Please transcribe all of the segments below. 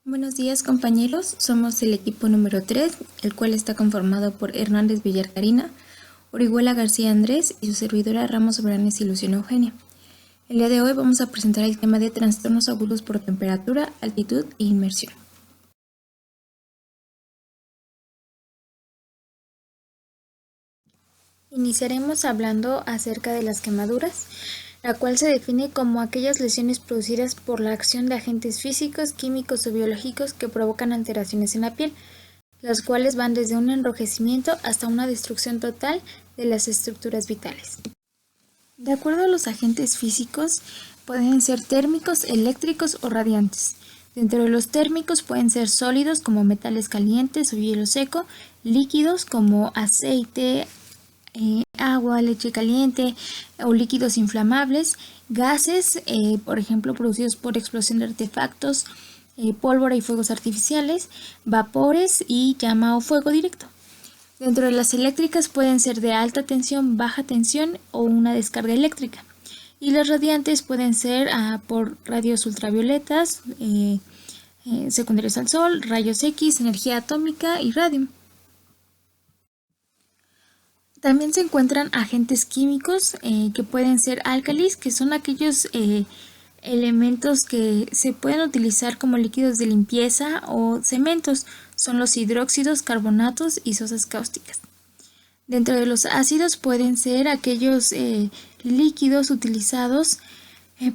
Buenos días compañeros, somos el equipo número 3, el cual está conformado por Hernández Villar Karina, Orihuela García Andrés y su servidora Ramos Soberanes y Luciano Eugenia. El día de hoy vamos a presentar el tema de trastornos agudos por temperatura, altitud e inmersión. Iniciaremos hablando acerca de las quemaduras, la cual se define como aquellas lesiones producidas por la acción de agentes físicos, químicos o biológicos que provocan alteraciones en la piel, las cuales van desde un enrojecimiento hasta una destrucción total de las estructuras vitales. De acuerdo a los agentes físicos, pueden ser térmicos, eléctricos o radiantes. Dentro de los térmicos pueden ser sólidos como metales calientes o hielo seco, líquidos como aceite, agua, leche caliente o líquidos inflamables, gases, por ejemplo, producidos por explosión de artefactos, pólvora y fuegos artificiales, vapores y llama o fuego directo. Dentro de las eléctricas pueden ser de alta tensión, baja tensión o una descarga eléctrica. Y las radiantes pueden ser por radios ultravioletas, secundarios al sol, rayos X, energía atómica y radio. También se encuentran agentes químicos que pueden ser álcalis, que son aquellos elementos que se pueden utilizar como líquidos de limpieza, o cementos, son los hidróxidos, carbonatos y sosas cáusticas. Dentro de los ácidos pueden ser aquellos líquidos utilizados,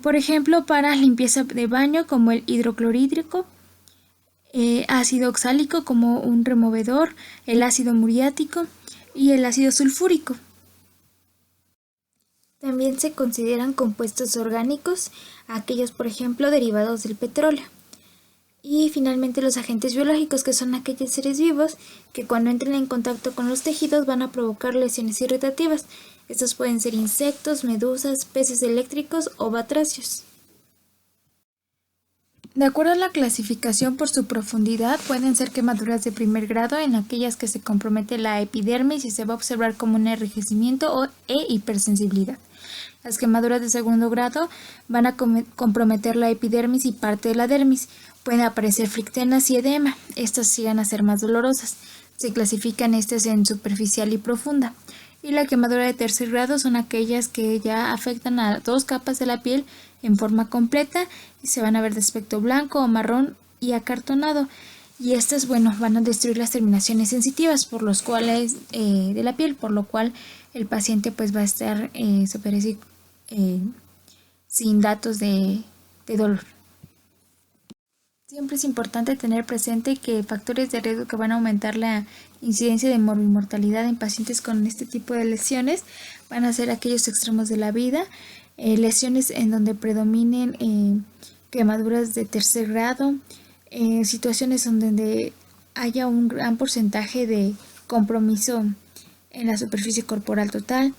por ejemplo, para limpieza de baño, como el hidroclorhídrico, ácido oxálico como un removedor, el ácido muriático y el ácido sulfúrico. También se consideran compuestos orgánicos aquellos, por ejemplo, derivados del petróleo. Y finalmente los agentes biológicos, que son aquellos seres vivos que cuando entren en contacto con los tejidos van a provocar lesiones irritativas. Estos pueden ser insectos, medusas, peces eléctricos o batracios. De acuerdo a la clasificación por su profundidad, pueden ser quemaduras de primer grado en aquellas que se compromete la epidermis y se va a observar como un enrojecimiento e hipersensibilidad. Las quemaduras de segundo grado van a comprometer la epidermis y parte de la dermis. Pueden aparecer flictenas y edema. Estas llegan a ser más dolorosas. Se clasifican estas en superficial y profunda. Y la quemadura de tercer grado son aquellas que ya afectan a dos capas de la piel en forma completa y se van a ver de aspecto blanco o marrón y acartonado. Y estas, van a destruir las terminaciones sensitivas por los cuales de la piel, por lo cual el paciente pues va a estar sin datos de dolor. Siempre es importante tener presente que factores de riesgo que van a aumentar la incidencia de morbimortalidad en pacientes con este tipo de lesiones van a ser aquellos extremos de la vida, lesiones en donde predominen quemaduras de tercer grado, situaciones en donde haya un gran porcentaje de compromiso en la superficie corporal total,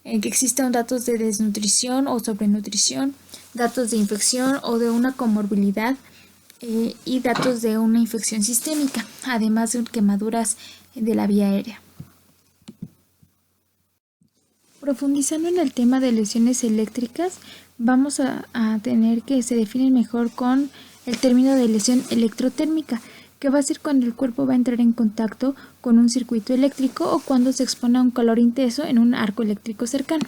que existan datos de desnutrición o sobrenutrición, datos de infección o de una comorbilidad y datos de una infección sistémica, además de quemaduras de la vía aérea. Profundizando en el tema de lesiones eléctricas, vamos a tener que se definen mejor con el término de lesión electrotérmica, que va a ser cuando el cuerpo va a entrar en contacto con un circuito eléctrico o cuando se expone a un calor intenso en un arco eléctrico cercano.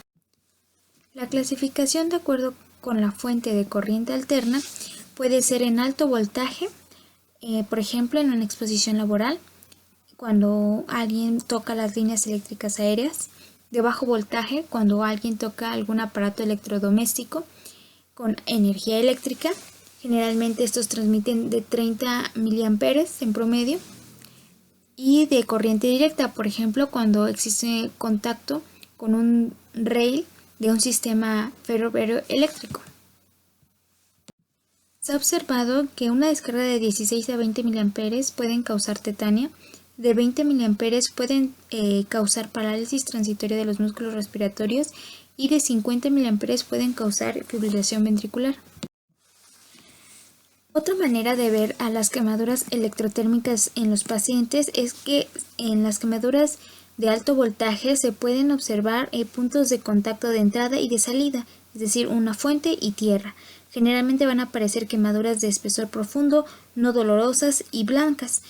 La clasificación de acuerdo con la fuente de corriente alterna puede ser en alto voltaje, por ejemplo en una exposición laboral, cuando alguien toca las líneas eléctricas aéreas; de bajo voltaje, cuando alguien toca algún aparato electrodoméstico con energía eléctrica. Generalmente estos transmiten de 30 miliamperes en promedio. Y de corriente directa, por ejemplo, cuando existe contacto con un rail de un sistema ferroviario eléctrico. Se ha observado que una descarga de 16 a 20 miliamperes pueden causar tetania, de 20 miliamperes pueden causar parálisis transitoria de los músculos respiratorios y de 50 miliamperes pueden causar fibrilación ventricular. Otra manera de ver a las quemaduras electrotérmicas en los pacientes es que en las quemaduras de alto voltaje se pueden observar puntos de contacto de entrada y de salida, es decir, una fuente y tierra. Generalmente van a aparecer quemaduras de espesor profundo, no dolorosas y blancas.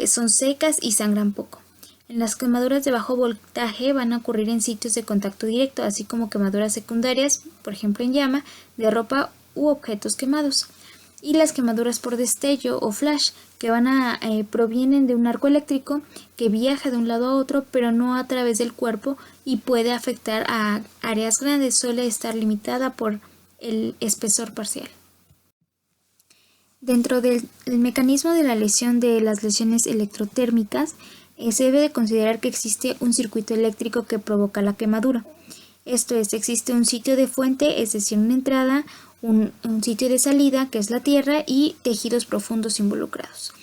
Son secas y sangran poco. En las quemaduras de bajo voltaje van a ocurrir en sitios de contacto directo, así como quemaduras secundarias, por ejemplo en llama, de ropa u objetos quemados. Y las quemaduras por destello o flash, que provienen de un arco eléctrico que viaja de un lado a otro, pero no a través del cuerpo y puede afectar a áreas grandes. Suele estar limitada por el espesor parcial. Dentro del mecanismo de la lesión de las lesiones electrotérmicas, se debe de considerar que existe un circuito eléctrico que provoca la quemadura. Esto es, existe un sitio de fuente, es decir, una entrada, un sitio de salida, que es la tierra, y tejidos profundos involucrados.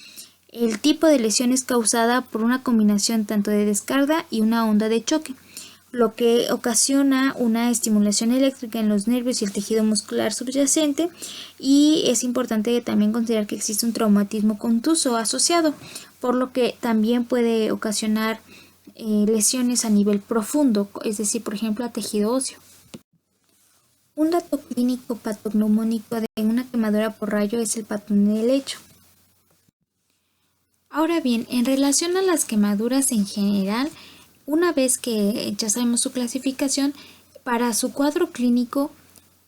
El tipo de lesión es causada por una combinación tanto de descarga y una onda de choque, lo que ocasiona una estimulación eléctrica en los nervios y el tejido muscular subyacente, y es importante también considerar que existe un traumatismo contuso asociado, por lo que también puede ocasionar lesiones a nivel profundo, es decir, por ejemplo, a tejido óseo. Un dato clínico patognomónico de una quemadura por rayo es el patrón de helecho. Ahora bien, en relación a las quemaduras en general, una vez que ya sabemos su clasificación, para su cuadro clínico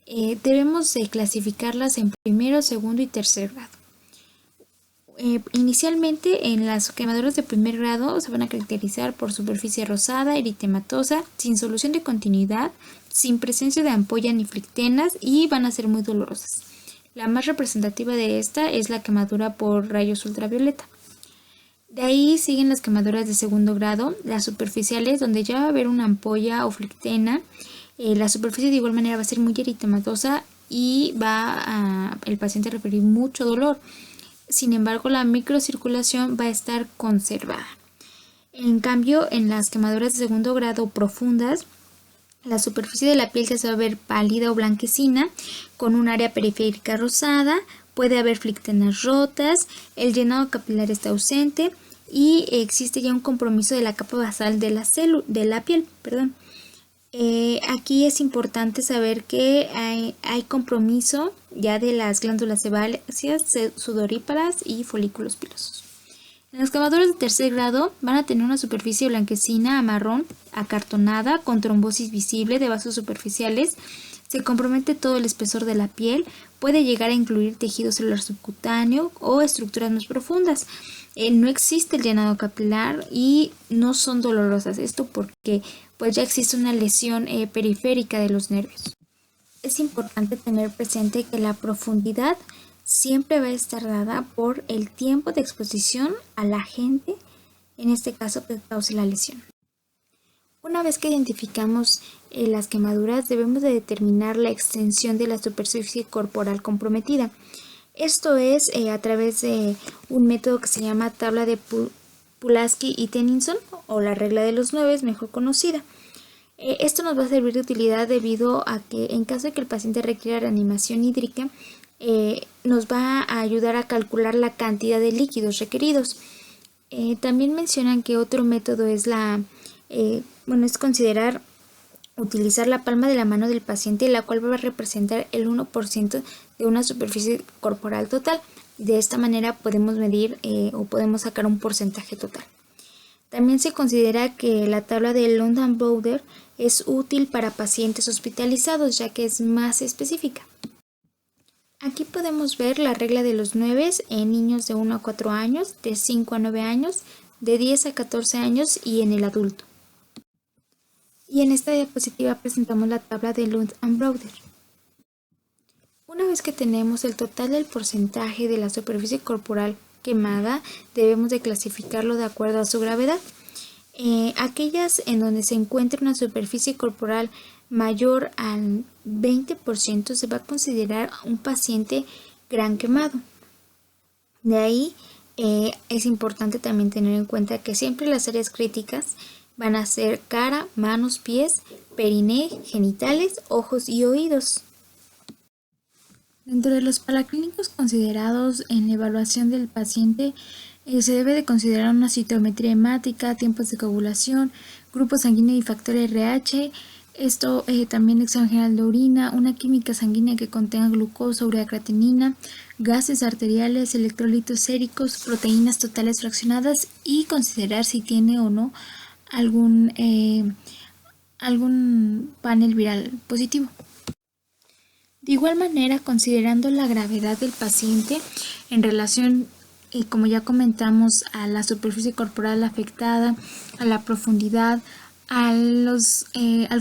debemos de clasificarlas en primero, segundo y tercer grado. Inicialmente, en las quemaduras de primer grado se van a caracterizar por superficie rosada, eritematosa, sin solución de continuidad, sin presencia de ampolla ni flictenas, y van a ser muy dolorosas. La más representativa de esta es la quemadura por rayos ultravioleta. De ahí siguen las quemaduras de segundo grado, las superficiales, donde ya va a haber una ampolla o flictena. La superficie de igual manera va a ser muy eritematosa y el paciente a referir mucho dolor. Sin embargo, la microcirculación va a estar conservada. En cambio, en las quemaduras de segundo grado profundas, la superficie de la piel se va a ver pálida o blanquecina, con un área periférica rosada, puede haber flictenas rotas, el llenado capilar está ausente y existe ya un compromiso de la capa basal de la piel. Aquí es importante saber que hay compromiso ya de las glándulas sebáceas, sudoríparas y folículos pilosos. En las quemaduras de tercer grado van a tener una superficie blanquecina a marrón, acartonada, con trombosis visible de vasos superficiales. Se compromete todo el espesor de la piel, puede llegar a incluir tejido celular subcutáneo o estructuras más profundas. No existe el llenado capilar y no son dolorosas. Esto porque pues ya existe una lesión periférica de los nervios. Es importante tener presente que la profundidad siempre va a estar dada por el tiempo de exposición al agente, en este caso que cause la lesión. Una vez que identificamos las quemaduras, debemos de determinar la extensión de la superficie corporal comprometida. Esto es a través de un método que se llama tabla de Pulaski y Tennyson, o la regla de los 9, mejor conocida. Esto nos va a servir de utilidad debido a que en caso de que el paciente requiera reanimación hídrica, nos va a ayudar a calcular la cantidad de líquidos requeridos. También mencionan que otro método es utilizar la palma de la mano del paciente, la cual va a representar el 1% de una superficie corporal total. De esta manera podemos medir o podemos sacar un porcentaje total. También se considera que la tabla de London-Bowder es útil para pacientes hospitalizados, ya que es más específica. Aquí podemos ver la regla de los 9 en niños de 1 a 4 años, de 5 a 9 años, de 10 a 14 años y en el adulto. Y en esta diapositiva presentamos la tabla de Lund-Bowder. Una vez que tenemos el total del porcentaje de la superficie corporal quemada, debemos de clasificarlo de acuerdo a su gravedad. Aquellas en donde se encuentre una superficie corporal mayor al 20% se va a considerar un paciente gran quemado. De ahí es importante también tener en cuenta que siempre las áreas críticas van a ser cara, manos, pies, periné, genitales, ojos y oídos. Dentro de los paraclínicos considerados en la evaluación del paciente, se debe de considerar una citometría hemática, tiempos de coagulación, grupo sanguíneo y factor RH, Esto también examen general de orina, una química sanguínea que contenga glucosa, urea, creatinina, gases arteriales, electrolitos séricos, proteínas totales fraccionadas y considerar si tiene o no algún panel viral positivo. De igual manera, considerando la gravedad del paciente en relación, como ya comentamos, a la superficie corporal afectada, a la profundidad, al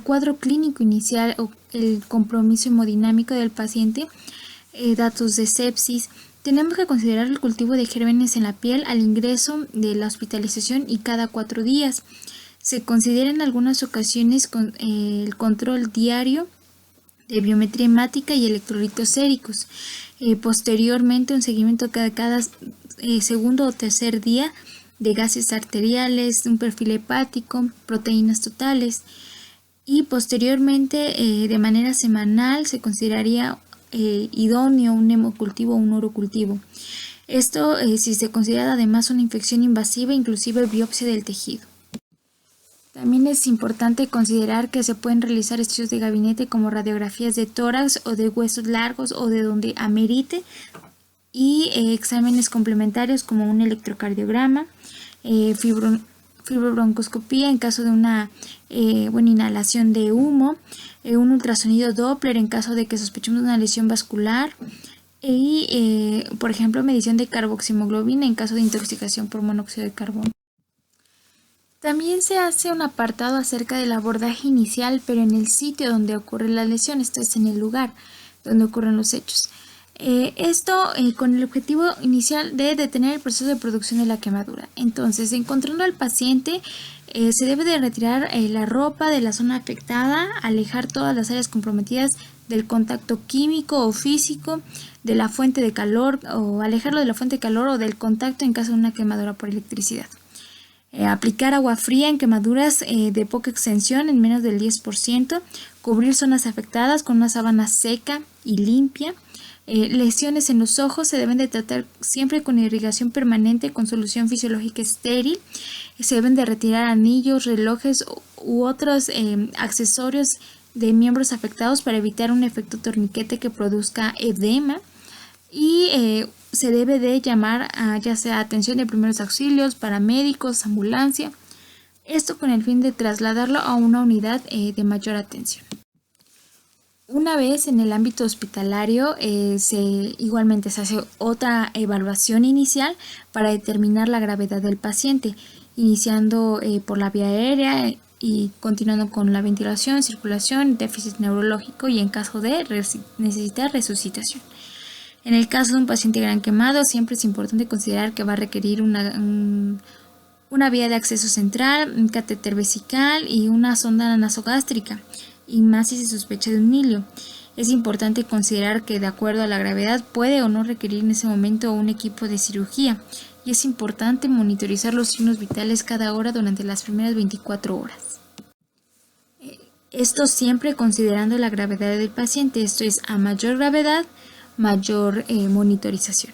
cuadro clínico inicial o el compromiso hemodinámico del paciente, datos de sepsis, tenemos que considerar el cultivo de gérmenes en la piel al ingreso de la hospitalización y cada 4 días. Se considera en algunas ocasiones el control diario de biometría hemática y electrolitos séricos. Posteriormente, un seguimiento cada segundo o tercer día de gases arteriales, un perfil hepático, proteínas totales. Y posteriormente, de manera semanal, se consideraría idóneo un hemocultivo o un urocultivo. Esto si se considera además una infección invasiva, inclusive biopsia del tejido. También es importante considerar que se pueden realizar estudios de gabinete como radiografías de tórax o de huesos largos o de donde amerite y exámenes complementarios como un electrocardiograma, fibrobroncoscopía en caso de una inhalación de humo, un ultrasonido Doppler en caso de que sospechemos una lesión vascular y, por ejemplo, medición de carboximoglobina en caso de intoxicación por monóxido de carbono. También se hace un apartado acerca del abordaje inicial, pero en el sitio donde ocurre la lesión, esto es en el lugar donde ocurren los hechos. Esto con el objetivo inicial de detener el proceso de producción de la quemadura. Entonces, encontrando al paciente, se debe de retirar la ropa de la zona afectada, alejar todas las áreas comprometidas del contacto químico o físico, de la fuente de calor, o alejarlo de la fuente de calor o del contacto en caso de una quemadura por electricidad. Aplicar agua fría en quemaduras de poca extensión en menos del 10%, cubrir zonas afectadas con una sábana seca y limpia. Lesiones en los ojos se deben de tratar siempre con irrigación permanente con solución fisiológica estéril. Se deben de retirar anillos, relojes u otros accesorios de miembros afectados para evitar un efecto torniquete que produzca edema. Y se debe de llamar a ya sea atención de primeros auxilios, paramédicos, ambulancia, esto con el fin de trasladarlo a una unidad de mayor atención. Una vez en el ámbito hospitalario, igualmente se hace otra evaluación inicial para determinar la gravedad del paciente, iniciando por la vía aérea y continuando con la ventilación, circulación, déficit neurológico y en caso de necesitar resucitación. En el caso de un paciente gran quemado, siempre es importante considerar que va a requerir una vía de acceso central, un catéter vesical y una sonda nasogástrica, y más si se sospecha de un hilio. Es importante considerar que de acuerdo a la gravedad puede o no requerir en ese momento un equipo de cirugía, y es importante monitorizar los signos vitales cada hora durante las primeras 24 horas. Esto siempre considerando la gravedad del paciente, esto es a mayor gravedad, mayor monitorización.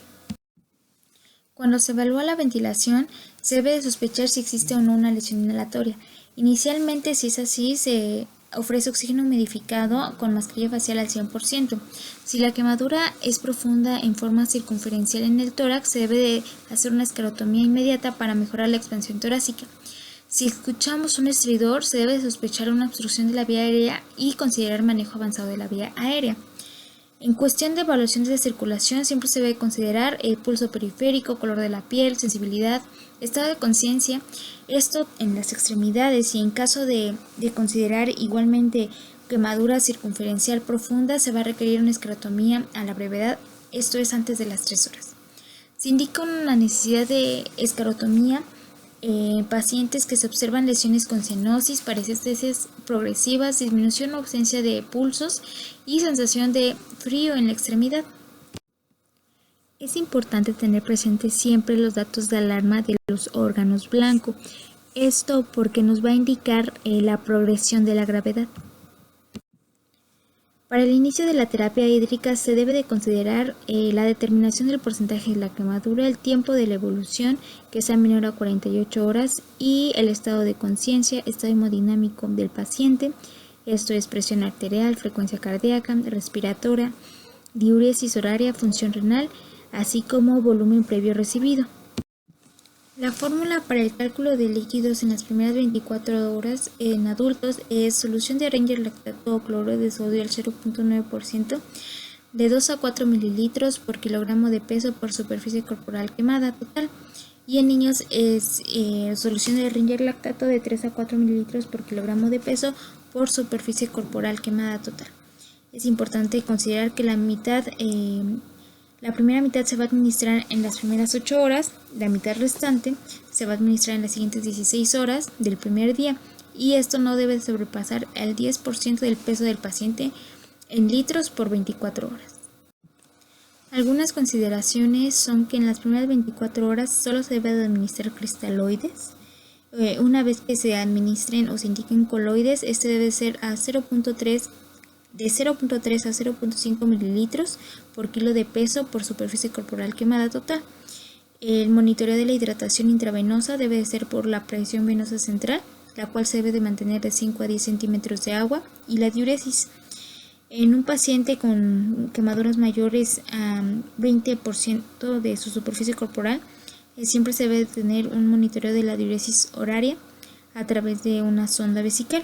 Cuando se evalúa la ventilación, se debe de sospechar si existe o no una lesión inhalatoria. Inicialmente, si es así, se ofrece oxígeno humidificado con mascarilla facial al 100%. Si la quemadura es profunda en forma circunferencial en el tórax, se debe de hacer una esclerotomía inmediata para mejorar la expansión torácica. Si escuchamos un estridor, se debe de sospechar una obstrucción de la vía aérea y considerar manejo avanzado de la vía aérea. En cuestión de evaluaciones de circulación, siempre se debe considerar el pulso periférico, color de la piel, sensibilidad, estado de conciencia, esto en las extremidades, y en caso de considerar igualmente quemadura circunferencial profunda, se va a requerir una esclerotomía a la brevedad, esto es antes de las 3 horas. Se indica la necesidad de esclerotomía en pacientes que se observan lesiones con cianosis, parestesias progresivas, disminución o ausencia de pulsos y sensación de frío en la extremidad. Es importante tener presente siempre los datos de alarma de los órganos blanco, esto porque nos va a indicar la progresión de la gravedad. Para el inicio de la terapia hídrica se debe de considerar la determinación del porcentaje de la quemadura, el tiempo de la evolución, que sea menor a 48 horas, y el estado de conciencia, estado hemodinámico del paciente, Esto es presión arterial, frecuencia cardíaca, respiratoria, diuresis horaria, función renal, así como volumen previo recibido. La fórmula para el cálculo de líquidos en las primeras 24 horas en adultos es solución de Ringer lactato o cloruro de sodio al 0.9%, de 2 a 4 mililitros por kilogramo de peso por superficie corporal quemada total. Y en niños es solución de Ringer lactato de 3 a 4 mililitros por kilogramo de peso por superficie corporal quemada total. Es importante considerar que la primera mitad se va a administrar en las primeras 8 horas, la mitad restante se va a administrar en las siguientes 16 horas del primer día, y esto no debe sobrepasar el 10% del peso del paciente en litros por 24 horas. Algunas consideraciones son que en las primeras 24 horas solo se debe de administrar cristaloides. Una vez que se administren o se indiquen coloides, este debe ser de 0.3 a 0.5 mililitros por kilo de peso por superficie corporal quemada total. El monitoreo de la hidratación intravenosa debe de ser por la presión venosa central, la cual se debe de mantener de 5 a 10 centímetros de agua, y la diuresis. En un paciente con quemaduras mayores a 20% de su superficie corporal, siempre se debe de tener un monitoreo de la diuresis horaria a través de una sonda vesical.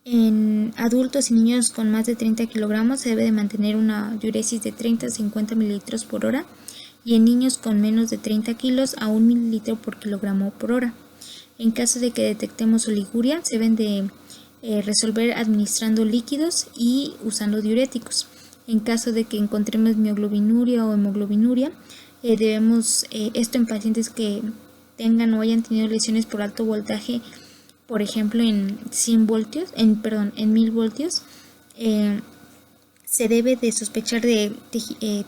En adultos y niños con más de 30 kilogramos se debe de mantener una diuresis de 30 a 50 mililitros por hora, y en niños con menos de 30 kilos a 1 mililitro por kilogramo por hora. En caso de que detectemos oliguria, se deben de resolver administrando líquidos y usando diuréticos. En caso de que encontremos mioglobinuria o hemoglobinuria, esto en pacientes que tengan o hayan tenido lesiones por alto voltaje, por ejemplo en 1000 voltios, se debe de sospechar de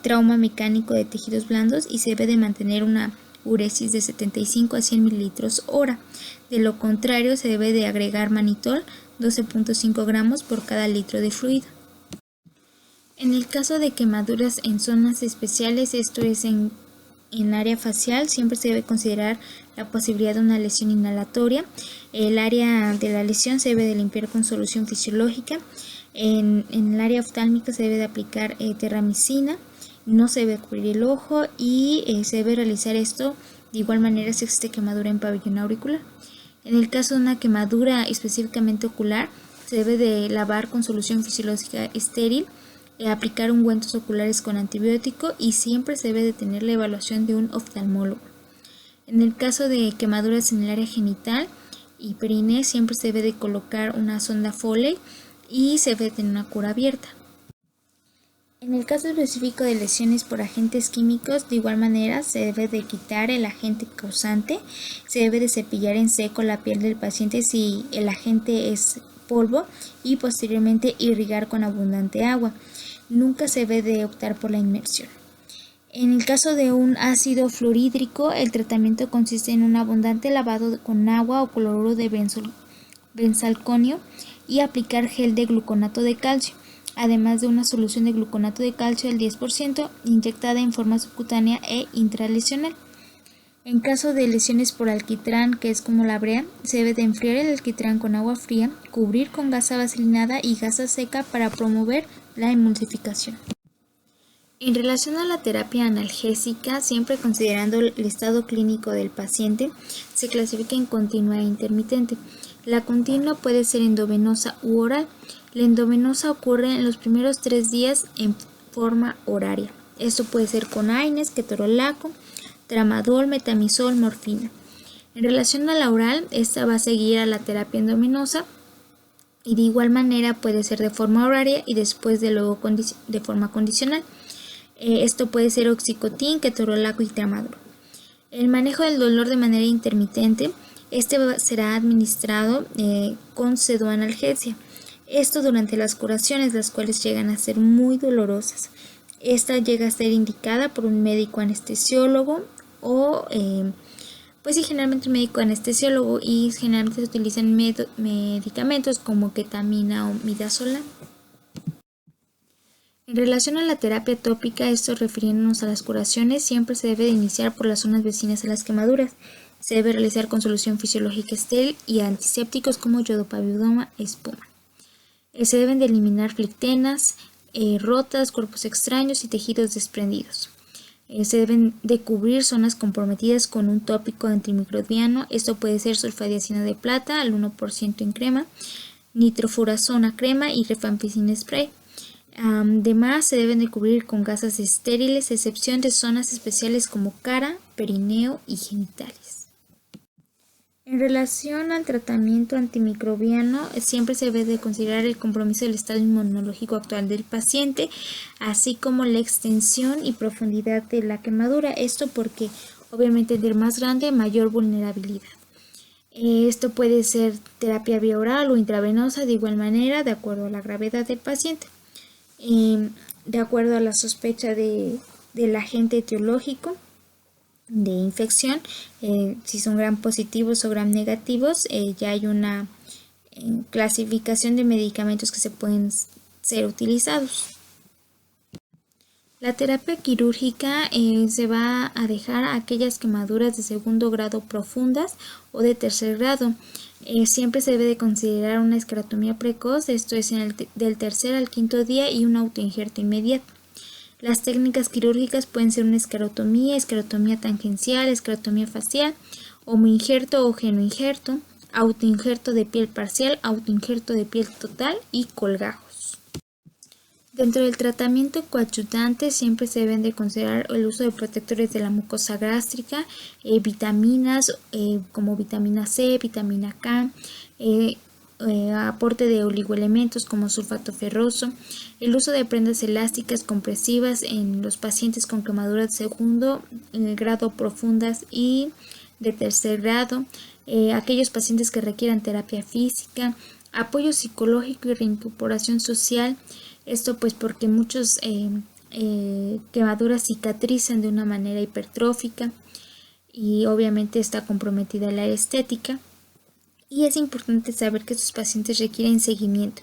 trauma mecánico de tejidos blandos, y se debe de mantener una uresis de 75 a 100 mililitros hora. De lo contrario, se debe de agregar manitol 12.5 gramos por cada litro de fluido. En el caso de quemaduras en zonas especiales, esto es en área facial, siempre se debe considerar la posibilidad de una lesión inhalatoria. El área de la lesión se debe de limpiar con solución fisiológica. En el área oftálmica se debe de aplicar terramicina, no se debe cubrir el ojo, y se debe realizar esto de igual manera si existe quemadura en pabellón auricular. En el caso de una quemadura específicamente ocular, se debe de lavar con solución fisiológica estéril, aplicar ungüentos oculares con antibiótico, y siempre se debe de tener la evaluación de un oftalmólogo. En el caso de quemaduras en el área genital y perine, siempre se debe de colocar una sonda Foley y se debe tener una cura abierta. En el caso específico de lesiones por agentes químicos, de igual manera se debe de quitar el agente causante, se debe de cepillar en seco la piel del paciente si el agente es polvo, y posteriormente irrigar con abundante agua. Nunca se debe de optar por la inmersión. En el caso de un ácido fluorhídrico, el tratamiento consiste en un abundante lavado con agua o cloruro de benzalconio y aplicar gel de gluconato de calcio, además de una solución de gluconato de calcio al 10% inyectada en forma subcutánea e intralesional. En caso de lesiones por alquitrán, que es como la brea, se debe de enfriar el alquitrán con agua fría, cubrir con gasa vaselinada y gasa seca para promover la emulsificación. En relación a la terapia analgésica, siempre considerando el estado clínico del paciente, se clasifica en continua e intermitente. La continua puede ser endovenosa u oral. La endovenosa ocurre en los primeros 3 días en forma horaria. Esto puede ser con AINES, ketorolaco, tramadol, metamizol, morfina. En relación a la oral, esta va a seguir a la terapia endovenosa, y de igual manera puede ser de forma horaria y después de luego de forma condicional. Esto puede ser oxicotin, ketorolaco y tramadol. El manejo del dolor de manera intermitente, será administrado con pseudoanalgesia. Esto durante las curaciones, las cuales llegan a ser muy dolorosas. Esta llega a ser indicada por un médico anestesiólogo o generalmente un médico anestesiólogo, y generalmente se utilizan medicamentos como ketamina o midazolam. En relación a la terapia tópica, esto refiriéndonos a las curaciones, siempre se debe de iniciar por las zonas vecinas a las quemaduras. Se debe realizar con solución fisiológica estéril y antisépticos como yodopavidoma espuma. Se deben de eliminar flictenas, rotas, cuerpos extraños y tejidos desprendidos. Se deben de cubrir zonas comprometidas con un tópico antimicrobiano. Esto puede ser sulfadiazina de plata al 1% en crema, nitrofurazona crema y rifampicina spray. Además, se deben de cubrir con gasas estériles, a excepción de zonas especiales como cara, perineo y genitales. En relación al tratamiento antimicrobiano, siempre se debe de considerar el compromiso del estado inmunológico actual del paciente, así como la extensión y profundidad de la quemadura. Esto porque, obviamente, entre más grande, mayor vulnerabilidad. Esto puede ser terapia vía oral o intravenosa, de igual manera, de acuerdo a la gravedad del paciente. De acuerdo a la sospecha del agente etiológico de infección, si son gram positivos o gram negativos, ya hay una clasificación de medicamentos que se pueden ser utilizados. La terapia quirúrgica se va a dejar aquellas quemaduras de segundo grado profundas o de tercer grado. Siempre se debe de considerar una esclerotomía precoz, esto es del tercer al quinto día, y un autoinjerto inmediato. Las técnicas quirúrgicas pueden ser una esclerotomía tangencial, esclerotomía facial, homoinjerto o genoinjerto, autoinjerto de piel parcial, autoinjerto de piel total y colgajos. Dentro del tratamiento coadyuvante siempre se deben de considerar el uso de protectores de la mucosa gástrica, vitaminas como vitamina C, vitamina K, aporte de oligoelementos como sulfato ferroso, el uso de prendas elásticas compresivas en los pacientes con quemaduras de segundo grado profundas y de tercer grado, aquellos pacientes que requieran terapia física, apoyo psicológico y reincorporación social. Esto pues porque muchos quemaduras cicatrizan de una manera hipertrófica y obviamente está comprometida la estética. Y es importante saber que estos pacientes requieren seguimiento.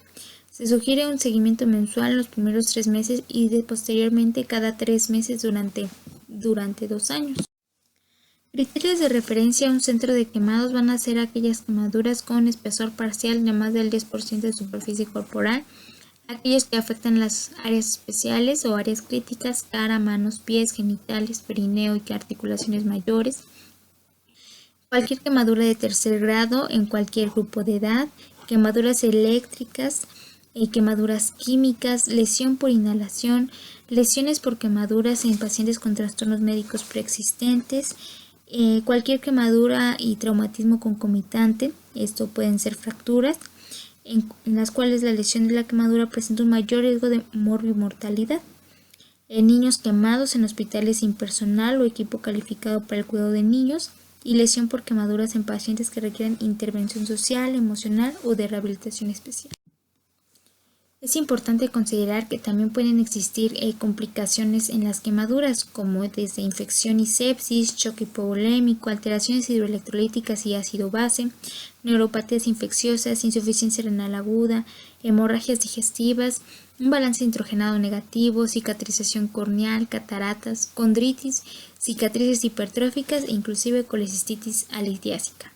Se sugiere un seguimiento mensual en los primeros 3 meses y posteriormente cada 3 meses durante 2 años. Criterios de referencia a un centro de quemados van a ser aquellas quemaduras con espesor parcial de más del 10% de superficie corporal, aquellos que afectan las áreas especiales o áreas críticas, cara, manos, pies, genitales, perineo y articulaciones mayores. Cualquier quemadura de tercer grado en cualquier grupo de edad, quemaduras eléctricas, quemaduras químicas, lesión por inhalación, lesiones por quemaduras en pacientes con trastornos médicos preexistentes, cualquier quemadura y traumatismo concomitante, esto pueden ser fracturas, en las cuales la lesión de la quemadura presenta un mayor riesgo de morbimortalidad. En niños quemados en hospitales sin personal o equipo calificado para el cuidado de niños, y lesión por quemaduras en pacientes que requieren intervención social, emocional o de rehabilitación especial. Es importante considerar que también pueden existir complicaciones en las quemaduras, como desde infección y sepsis, choque hipovolémico, alteraciones hidroelectrolíticas y ácido base, neuropatías infecciosas, insuficiencia renal aguda, hemorragias digestivas, un balance nitrogenado negativo, cicatrización corneal, cataratas, condritis, cicatrices hipertróficas e inclusive colecistitis alithiásica.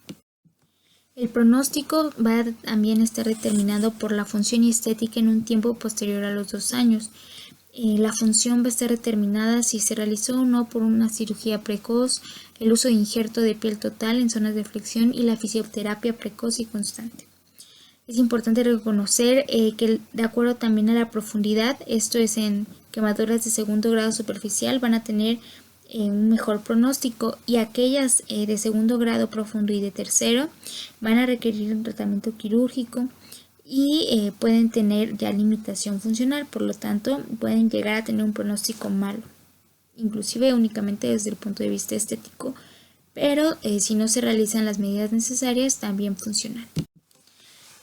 El pronóstico va también a estar determinado por la función y estética en un tiempo posterior a los 2 años. La función va a estar determinada si se realizó o no por una cirugía precoz, el uso de injerto de piel total en zonas de flexión y la fisioterapia precoz y constante. Es importante reconocer que de acuerdo también a la profundidad, esto es en quemaduras de segundo grado superficial, van a tener un mejor pronóstico, y aquellas de segundo grado profundo y de tercero van a requerir un tratamiento quirúrgico y pueden tener ya limitación funcional, por lo tanto pueden llegar a tener un pronóstico malo, inclusive únicamente desde el punto de vista estético, pero si no se realizan las medidas necesarias también funcionan.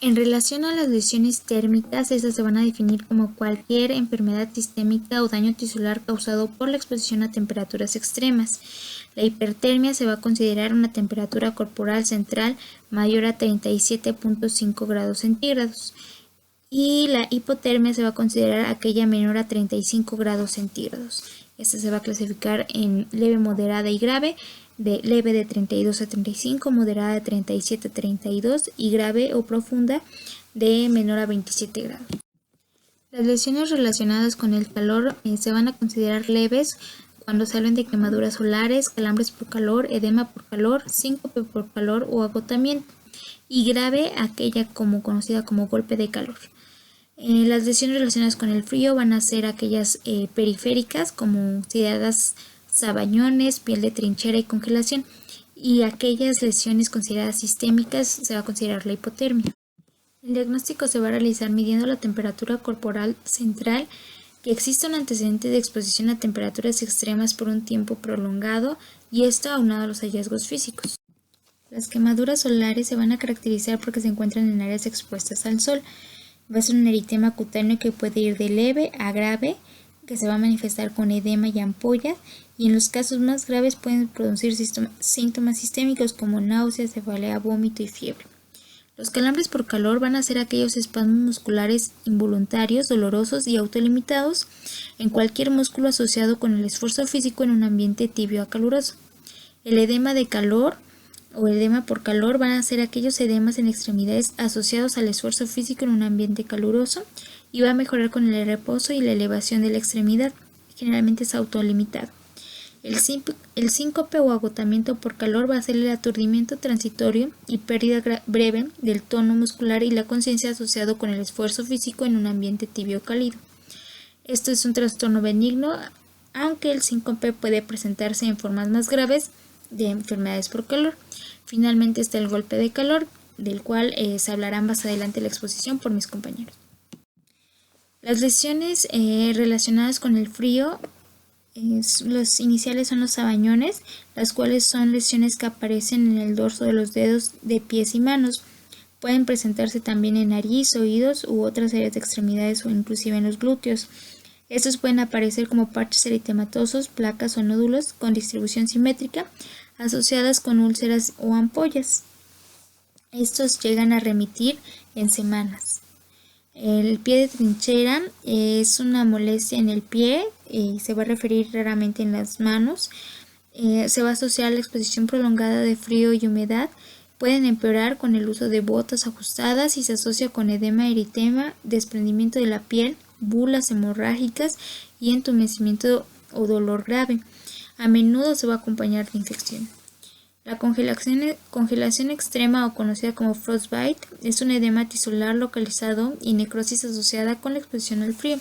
En relación a las lesiones térmicas, estas se van a definir como cualquier enfermedad sistémica o daño tisular causado por la exposición a temperaturas extremas. La hipertermia se va a considerar una temperatura corporal central mayor a 37.5 grados centígrados y la hipotermia se va a considerar aquella menor a 35 grados centígrados. Esta se va a clasificar en leve, moderada y grave, de leve de 32 a 35, moderada de 37 a 32 y grave o profunda de menor a 27 grados. Las lesiones relacionadas con el calor se van a considerar leves cuando se hablan de quemaduras solares, calambres por calor, edema por calor, síncope por calor o agotamiento, y grave aquella conocida como golpe de calor. Las lesiones relacionadas con el frío van a ser aquellas periféricas, como consideradas sabañones, piel de trinchera y congelación, y aquellas lesiones consideradas sistémicas se va a considerar la hipotermia. El diagnóstico se va a realizar midiendo la temperatura corporal central, que existe un antecedente de exposición a temperaturas extremas por un tiempo prolongado, y esto aunado a los hallazgos físicos. Las quemaduras solares se van a caracterizar porque se encuentran en áreas expuestas al sol. Va a ser un eritema cutáneo que puede ir de leve a grave, que se va a manifestar con edema y ampollas, y en los casos más graves pueden producir síntomas sistémicos como náuseas, cefalea, vómito y fiebre. Los calambres por calor van a ser aquellos espasmos musculares involuntarios, dolorosos y autolimitados en cualquier músculo asociado con el esfuerzo físico en un ambiente tibio a caluroso. El edema de calor o edema por calor van a ser aquellos edemas en extremidades asociados al esfuerzo físico en un ambiente caluroso, y va a mejorar con el reposo y la elevación de la extremidad. Generalmente es autolimitado. El síncope o agotamiento por calor va a ser el aturdimiento transitorio y pérdida breve del tono muscular y la conciencia asociado con el esfuerzo físico en un ambiente tibio o cálido. Esto es un trastorno benigno, aunque el síncope puede presentarse en formas más graves de enfermedades por calor. Finalmente está el golpe de calor, del cual se hablará más adelante en la exposición por mis compañeros. Las lesiones relacionadas con el frío, los iniciales son los sabañones, las cuales son lesiones que aparecen en el dorso de los dedos de pies y manos. Pueden presentarse también en nariz, oídos u otras áreas de extremidades o inclusive en los glúteos. Estos pueden aparecer como parches eritematosos, placas o nódulos con distribución simétrica asociadas con úlceras o ampollas. Estos llegan a remitir en semanas. El pie de trinchera es una molestia en el pie y se va a referir raramente en las manos. Se va a asociar a la exposición prolongada de frío y humedad. Pueden empeorar con el uso de botas ajustadas y se asocia con edema, eritema, desprendimiento de la piel, bulas hemorrágicas y entumecimiento o dolor grave. A menudo se va a acompañar de infección. La congelación extrema o conocida como frostbite es un edema tisular localizado y necrosis asociada con la exposición al frío,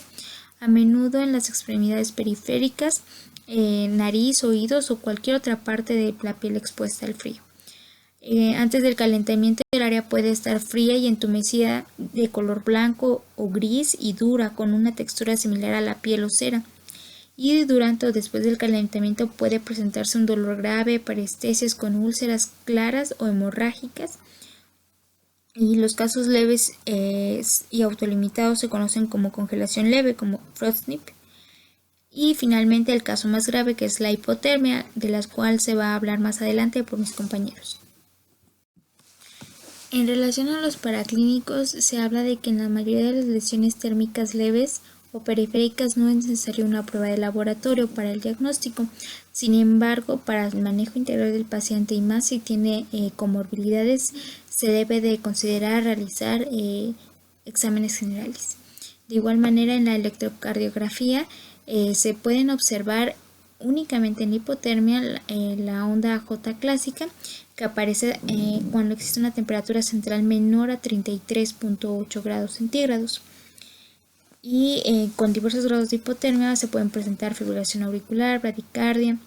a menudo en las extremidades periféricas, nariz, oídos o cualquier otra parte de la piel expuesta al frío. Antes del calentamiento, el área puede estar fría y entumecida, de color blanco o gris y dura, con una textura similar a la piel o cera. Y durante o después del calentamiento puede presentarse un dolor grave, parestesias con úlceras claras o hemorrágicas. Y los casos leves y autolimitados se conocen como congelación leve, como frostnip. Y finalmente el caso más grave, que es la hipotermia, de la cual se va a hablar más adelante por mis compañeros. En relación a los paraclínicos, se habla de que en la mayoría de las lesiones térmicas leves o periféricas no es necesaria una prueba de laboratorio para el diagnóstico. Sin embargo, para el manejo integral del paciente y más si tiene comorbilidades, se debe de considerar realizar exámenes generales. De igual manera, en la electrocardiografía se pueden observar únicamente en hipotermia la onda J clásica, que aparece cuando existe una temperatura central menor a 33.8 grados centígrados. Y con diversos grados de hipotermia se pueden presentar fibrilación auricular, bradicardia,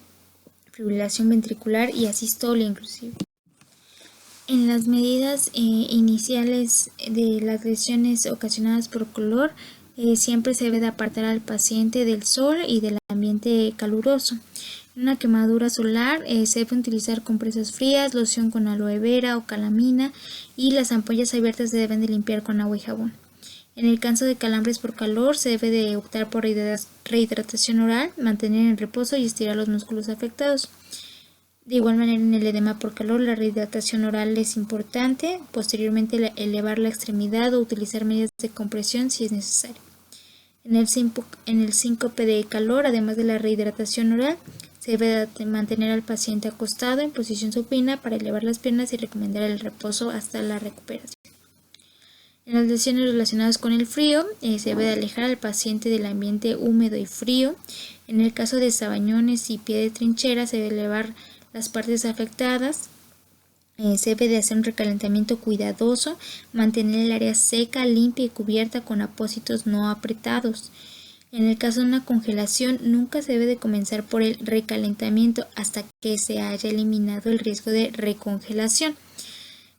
fibrilación ventricular y asistolia inclusive. En las medidas iniciales de las lesiones ocasionadas por calor, siempre se debe de apartar al paciente del sol y del ambiente caluroso. En una quemadura solar se debe utilizar compresas frías, loción con aloe vera o calamina, y las ampollas abiertas se deben de limpiar con agua y jabón. En el caso de calambres por calor, se debe de optar por rehidratación oral, mantener en reposo y estirar los músculos afectados. De igual manera, en el edema por calor, la rehidratación oral es importante. Posteriormente, elevar la extremidad o utilizar medidas de compresión si es necesario. En el síncope de calor, además de la rehidratación oral, se debe de mantener al paciente acostado en posición supina para elevar las piernas y recomendar el reposo hasta la recuperación. En las lesiones relacionadas con el frío, se debe de alejar al paciente del ambiente húmedo y frío. En el caso de sabañones y pie de trinchera, se debe elevar las partes afectadas. Se debe de hacer un recalentamiento cuidadoso, mantener el área seca, limpia y cubierta con apósitos no apretados. En el caso de una congelación, nunca se debe de comenzar por el recalentamiento hasta que se haya eliminado el riesgo de recongelación.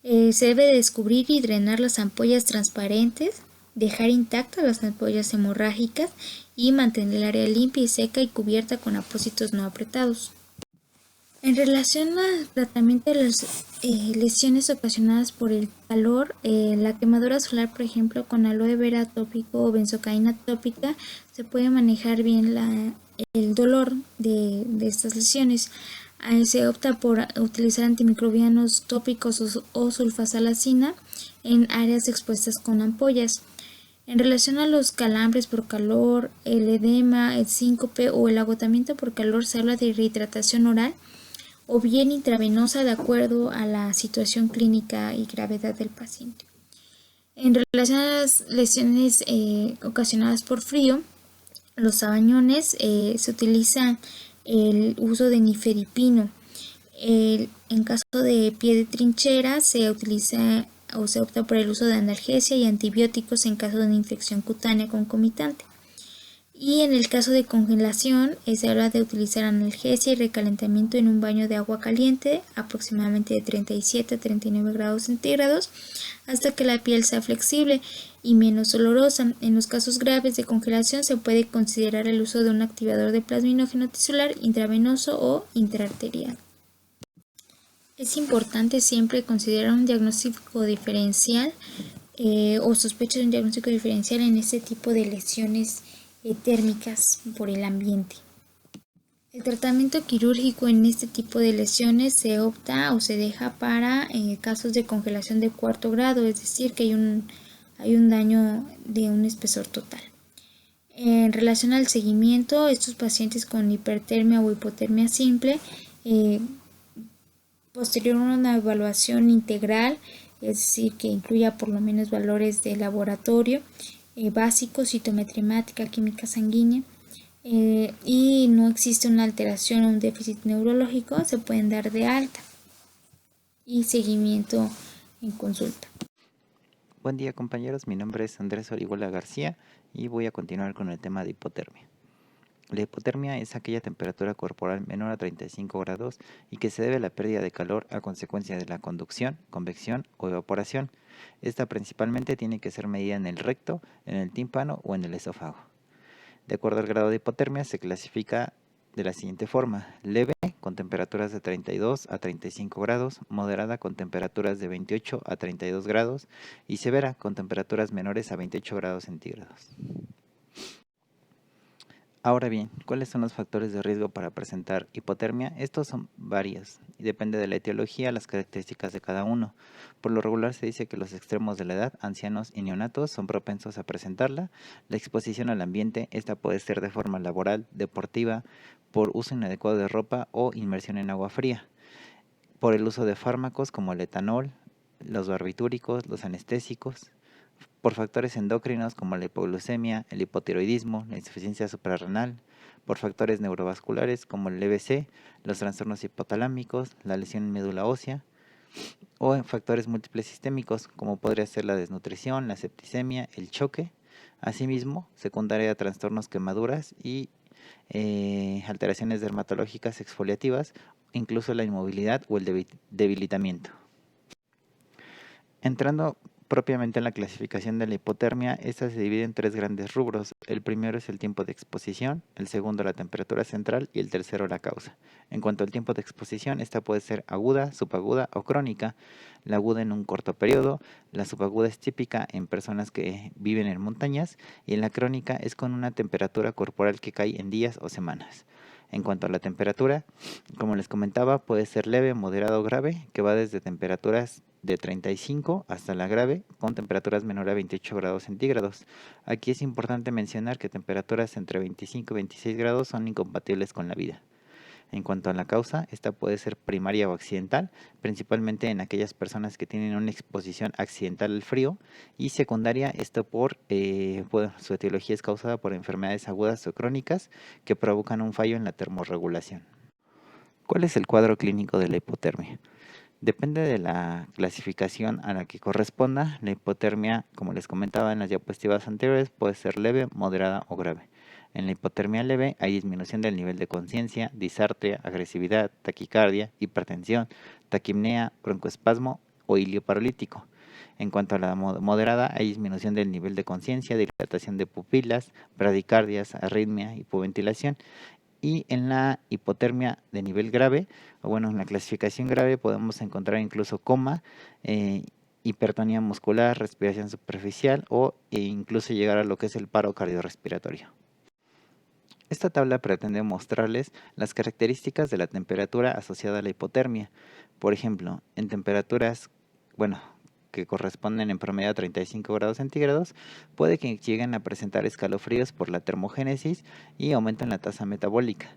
Se debe de descubrir y drenar las ampollas transparentes, dejar intactas las ampollas hemorrágicas y mantener el área limpia y seca y cubierta con apósitos no apretados. En relación al tratamiento de las lesiones ocasionadas por el calor, la quemadura solar, por ejemplo, con aloe vera tópico o benzocaína tópica, se puede manejar bien el dolor de estas lesiones. Se opta por utilizar antimicrobianos tópicos o sulfasalacina en áreas expuestas con ampollas. En relación a los calambres por calor, el edema, el síncope o el agotamiento por calor, se habla de rehidratación oral o bien intravenosa de acuerdo a la situación clínica y gravedad del paciente. En relación a las lesiones ocasionadas por frío, los sabañones, se utiliza el uso de nifedipino. En caso de pie de trinchera, se utiliza o se opta por el uso de analgesia y antibióticos en caso de una infección cutánea concomitante. Y en el caso de congelación, se habla de utilizar analgesia y recalentamiento en un baño de agua caliente, aproximadamente de 37 a 39 grados centígrados, hasta que la piel sea flexible y menos olorosa. En los casos graves de congelación se puede considerar el uso de un activador de plasminógeno tisular intravenoso o intraarterial. Es importante siempre considerar un diagnóstico diferencial o sospecha de un diagnóstico diferencial en este tipo de lesiones térmicas por el ambiente. El tratamiento quirúrgico en este tipo de lesiones se opta o se deja para casos de congelación de cuarto grado, es decir, que hay un daño de un espesor total. En relación al seguimiento, estos pacientes con hipertermia o hipotermia simple, posterior a una evaluación integral, es decir, que incluya por lo menos valores de laboratorio, básicos, citometría hemática, química sanguínea, y no existe una alteración o un déficit neurológico, se pueden dar de alta y seguimiento en consulta. Buen día, compañeros, mi nombre es Andrés Orihuela García y voy a continuar con el tema de hipotermia. La hipotermia es aquella temperatura corporal menor a 35 grados y que se debe a la pérdida de calor a consecuencia de la conducción, convección o evaporación. Esta principalmente tiene que ser medida en el recto, en el tímpano o en el esófago. De acuerdo al grado de hipotermia se clasifica de la siguiente forma: leve con temperaturas de 32 a 35 grados, moderada con temperaturas de 28 a 32 grados y severa con temperaturas menores a 28 grados centígrados. Ahora bien, ¿cuáles son los factores de riesgo para presentar hipotermia? Estos son varios y depende de la etiología, las características de cada uno. Por lo regular se dice que los extremos de la edad, ancianos y neonatos, son propensos a presentarla. La exposición al ambiente, esta puede ser de forma laboral, deportiva, por uso inadecuado de ropa o inmersión en agua fría, por el uso de fármacos como el etanol, los barbitúricos, los anestésicos, por factores endocrinos como la hipoglucemia, el hipotiroidismo, la insuficiencia suprarrenal, por factores neurovasculares como el EBC, los trastornos hipotalámicos, la lesión en médula ósea, o en factores múltiples sistémicos como podría ser la desnutrición, la septicemia, el choque, asimismo secundaria a trastornos quemaduras y alteraciones dermatológicas exfoliativas, incluso la inmovilidad o el debilitamiento. Entrando propiamente en la clasificación de la hipotermia, esta se divide en tres grandes rubros. El primero es el tiempo de exposición, el segundo la temperatura central y el tercero la causa. En cuanto al tiempo de exposición, esta puede ser aguda, subaguda o crónica. La aguda en un corto periodo, la subaguda es típica en personas que viven en montañas y la crónica es con una temperatura corporal que cae en días o semanas. En cuanto a la temperatura, como les comentaba, puede ser leve, moderado o grave, que va desde temperaturas de 35 hasta la grave, con temperaturas menores a 28 grados centígrados. Aquí es importante mencionar que temperaturas entre 25 y 26 grados son incompatibles con la vida. En cuanto a la causa, esta puede ser primaria o accidental, principalmente en aquellas personas que tienen una exposición accidental al frío, y secundaria, esto su etiología es causada por enfermedades agudas o crónicas que provocan un fallo en la termorregulación. ¿Cuál es el cuadro clínico de la hipotermia? Depende de la clasificación a la que corresponda. La hipotermia, como les comentaba en las diapositivas anteriores, puede ser leve, moderada o grave. En la hipotermia leve hay disminución del nivel de conciencia, disartria, agresividad, taquicardia, hipertensión, taquipnea, broncoespasmo o ilio paralítico. En cuanto a la moderada, hay disminución del nivel de conciencia, dilatación de pupilas, bradicardias, arritmia, hipoventilación. Y en la hipotermia de nivel grave, o bueno, en la clasificación grave podemos encontrar incluso coma, hipertonía muscular, respiración superficial e incluso llegar a lo que es el paro cardiorrespiratorio. Esta tabla pretende mostrarles las características de la temperatura asociada a la hipotermia. Por ejemplo, en temperaturas, que corresponden en promedio a 35 grados centígrados, puede que lleguen a presentar escalofríos por la termogénesis y aumentan la tasa metabólica.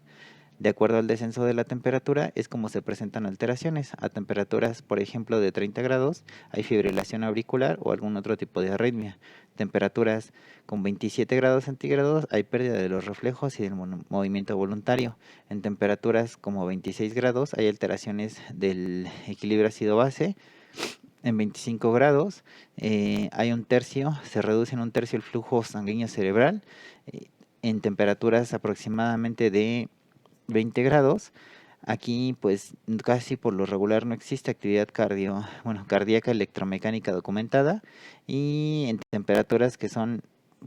De acuerdo al descenso de la temperatura es como se presentan alteraciones. A temperaturas, por ejemplo, de 30 grados hay fibrilación auricular o algún otro tipo de arritmia. Temperaturas con 27 grados centígrados hay pérdida de los reflejos y del movimiento voluntario. En temperaturas como 26 grados hay alteraciones del equilibrio ácido-base. En 25 grados se reduce en un tercio el flujo sanguíneo cerebral. En temperaturas aproximadamente de 20 grados, aquí pues casi por lo regular no existe actividad cardíaca electromecánica documentada, y en temperaturas que son,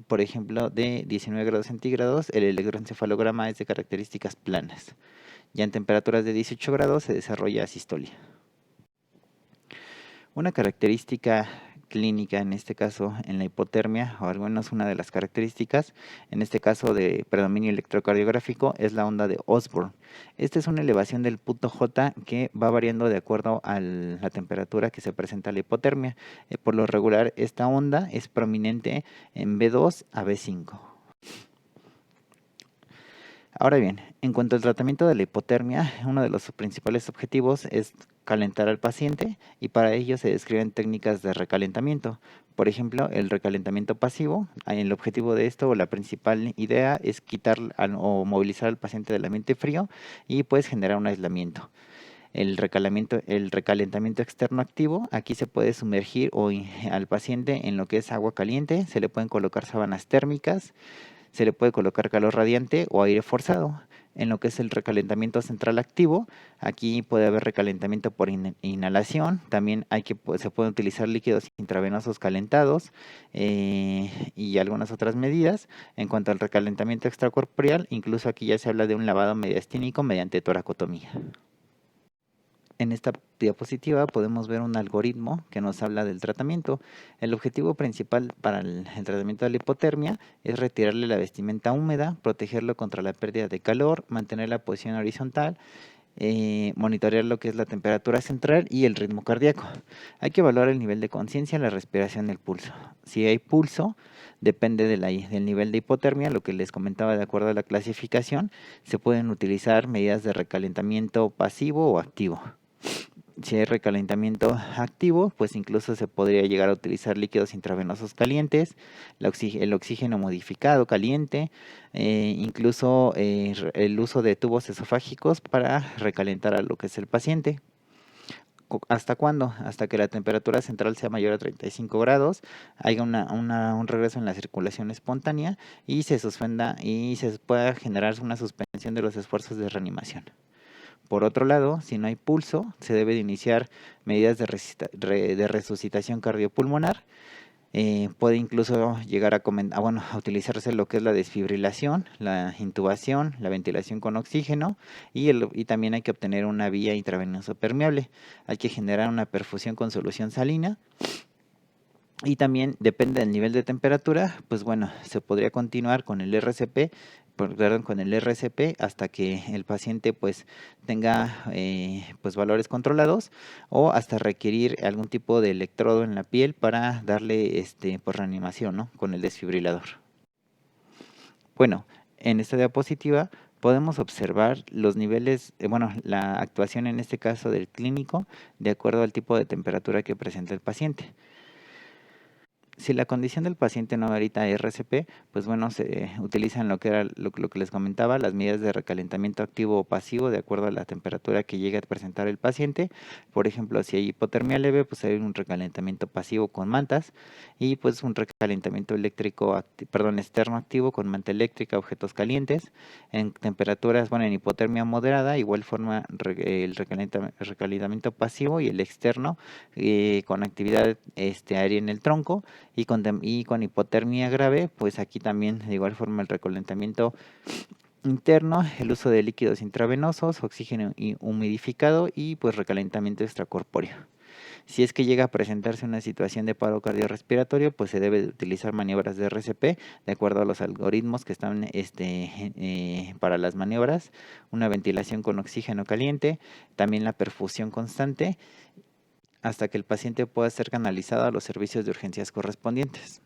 por ejemplo, de 19 grados centígrados, el electroencefalograma es de características planas. Ya en temperaturas de 18 grados se desarrolla sistolia. Una característica clínica, en este caso en la hipotermia, o al menos una de las características, en este caso de predominio electrocardiográfico, es la onda de Osborn. Esta es una elevación del punto J que va variando de acuerdo a la temperatura que se presenta la hipotermia. Por lo regular, esta onda es prominente en B2 a B5. Ahora bien, en cuanto al tratamiento de la hipotermia, uno de los principales objetivos es calentar al paciente, y para ello se describen técnicas de recalentamiento. Por ejemplo, el recalentamiento pasivo. El objetivo de esto, o la principal idea, es quitar o movilizar al paciente del ambiente frío y pues generar un aislamiento. El recalentamiento externo activo, aquí se puede sumergir al paciente en lo que es agua caliente, se le pueden colocar sábanas térmicas, se le puede colocar calor radiante o aire forzado. En lo que es el recalentamiento central activo, aquí puede haber recalentamiento por inhalación. También se pueden utilizar líquidos intravenosos calentados y algunas otras medidas. En cuanto al recalentamiento extracorporeal, incluso aquí ya se habla de un lavado mediastínico mediante toracotomía. En esta diapositiva podemos ver un algoritmo que nos habla del tratamiento. El objetivo principal para el tratamiento de la hipotermia es retirarle la vestimenta húmeda, protegerlo contra la pérdida de calor, mantener la posición horizontal, monitorear lo que es la temperatura central y el ritmo cardíaco. Hay que evaluar el nivel de conciencia, la respiración y el pulso. Si hay pulso, depende del nivel de hipotermia, lo que les comentaba de acuerdo a la clasificación, se pueden utilizar medidas de recalentamiento pasivo o activo. Si hay recalentamiento activo, pues incluso se podría llegar a utilizar líquidos intravenosos calientes, el oxígeno modificado caliente, incluso el uso de tubos esofágicos para recalentar a lo que es el paciente. ¿Hasta cuándo? Hasta que la temperatura central sea mayor a 35 grados, haya un regreso en la circulación espontánea y se suspenda y se pueda generar una suspensión de los esfuerzos de reanimación. Por otro lado, si no hay pulso, se debe de iniciar medidas de resucitación cardiopulmonar. Puede incluso llegar a utilizarse lo que es la desfibrilación, la intubación, la ventilación con oxígeno y también hay que obtener una vía intravenosa permeable. Hay que generar una perfusión con solución salina. Y también depende del nivel de temperatura, pues bueno, se podría continuar con el RCP, hasta que el paciente pues tenga pues valores controlados, o hasta requerir algún tipo de electrodo en la piel para darle pues reanimación, ¿no?, con el desfibrilador. Bueno, en esta diapositiva podemos observar los niveles, la actuación en este caso del clínico de acuerdo al tipo de temperatura que presenta el paciente. Si la condición del paciente no amerita RCP, pues bueno, se utilizan lo que era lo que les comentaba, las medidas de recalentamiento activo o pasivo de acuerdo a la temperatura que llegue a presentar el paciente. Por ejemplo, si hay hipotermia leve, pues hay un recalentamiento pasivo con mantas y pues un recalentamiento externo activo con manta eléctrica, objetos calientes. En temperaturas, en hipotermia moderada, igual forma el recalentamiento pasivo y el externo con actividad aérea en el tronco. Y con hipotermia grave, pues aquí también de igual forma el recalentamiento interno, el uso de líquidos intravenosos, oxígeno humidificado y pues recalentamiento extracorpóreo. Si es que llega a presentarse una situación de paro cardiorrespiratorio, pues se debe de utilizar maniobras de RCP de acuerdo a los algoritmos que están para las maniobras, una ventilación con oxígeno caliente, también la perfusión constante hasta que el paciente pueda ser canalizado a los servicios de urgencias correspondientes.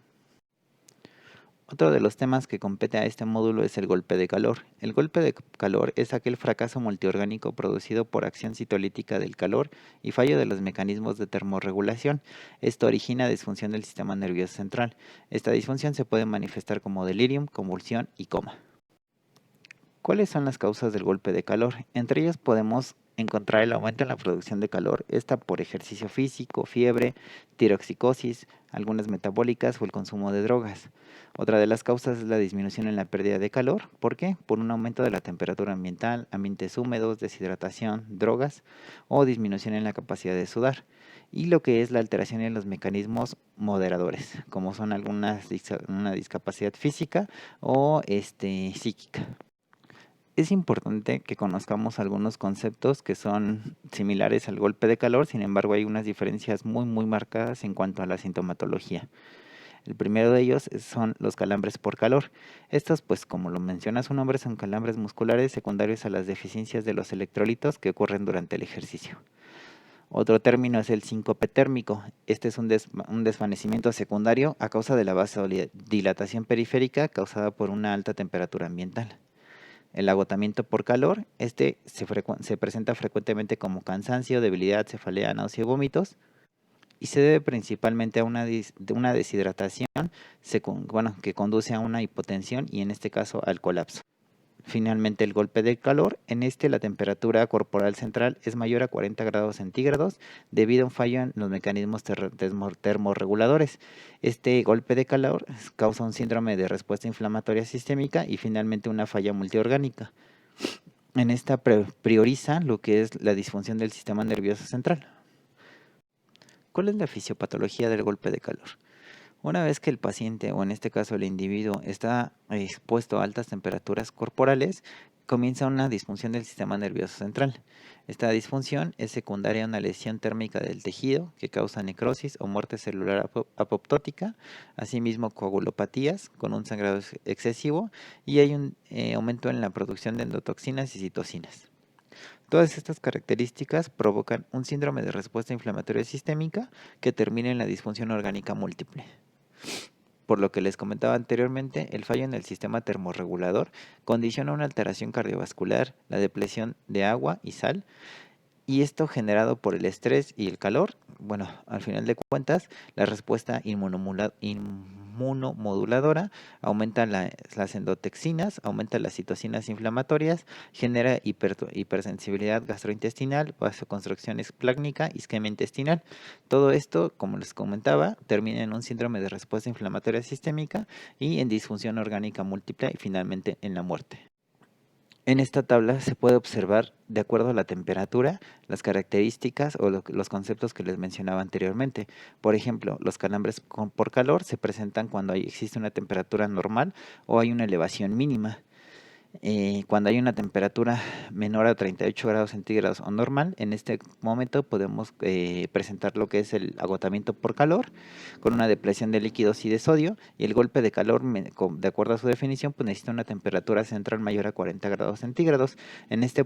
Otro de los temas que compete a este módulo es el golpe de calor. El golpe de calor es aquel fracaso multiorgánico producido por acción citolítica del calor y fallo de los mecanismos de termorregulación. Esto origina disfunción del sistema nervioso central. Esta disfunción se puede manifestar como delirium, convulsión y coma. ¿Cuáles son las causas del golpe de calor? Entre ellas podemos encontrar el aumento en la producción de calor, esta por ejercicio físico, fiebre, tiroxicosis, algunas metabólicas o el consumo de drogas. Otra de las causas es la disminución en la pérdida de calor. ¿Por qué? Por un aumento de la temperatura ambiental, ambientes húmedos, deshidratación, drogas o disminución en la capacidad de sudar. Y lo que es la alteración en los mecanismos moderadores, como son una discapacidad física o psíquica. Es importante que conozcamos algunos conceptos que son similares al golpe de calor, sin embargo hay unas diferencias muy marcadas en cuanto a la sintomatología. El primero de ellos son los calambres por calor. Estos, pues como lo menciona su nombre, son calambres musculares secundarios a las deficiencias de los electrolitos que ocurren durante el ejercicio. Otro término es el síncope térmico. Este es un desvanecimiento secundario a causa de la vasodilatación periférica causada por una alta temperatura ambiental. El agotamiento por calor, se presenta frecuentemente como cansancio, debilidad, cefalea, náusea y vómitos y se debe principalmente a una deshidratación que conduce a una hipotensión y en este caso al colapso. Finalmente, el golpe de calor, la temperatura corporal central es mayor a 40 grados centígrados debido a un fallo en los mecanismos termorreguladores. Este golpe de calor causa un síndrome de respuesta inflamatoria sistémica y finalmente una falla multiorgánica. En esta prioriza lo que es la disfunción del sistema nervioso central. ¿Cuál es la fisiopatología del golpe de calor? Una vez que el paciente, o en este caso el individuo, está expuesto a altas temperaturas corporales, comienza una disfunción del sistema nervioso central. Esta disfunción es secundaria a una lesión térmica del tejido que causa necrosis o muerte celular apoptótica, asimismo coagulopatías con un sangrado excesivo y hay un aumento en la producción de endotoxinas y citocinas. Todas estas características provocan un síndrome de respuesta inflamatoria sistémica que termina en la disfunción orgánica múltiple. Por lo que les comentaba anteriormente, el fallo en el sistema termorregulador condiciona una alteración cardiovascular, la depleción de agua y sal, y esto generado por el estrés y el calor. Al final de cuentas, la respuesta inmunomoduladora aumenta las endotoxinas, aumenta las citocinas inflamatorias, genera hipersensibilidad gastrointestinal, vasoconstricción esplácnica, isquemia intestinal. Todo esto, como les comentaba, termina en un síndrome de respuesta inflamatoria sistémica y en disfunción orgánica múltiple y finalmente en la muerte. En esta tabla se puede observar, de acuerdo a la temperatura, las características o los conceptos que les mencionaba anteriormente. Por ejemplo, los calambres por calor se presentan cuando existe una temperatura normal o hay una elevación mínima. Cuando hay una temperatura menor a 38 grados centígrados o normal, en este momento podemos presentar lo que es el agotamiento por calor con una depresión de líquidos y de sodio, y el golpe de calor, de acuerdo a su definición, pues necesita una temperatura central mayor a 40 grados centígrados.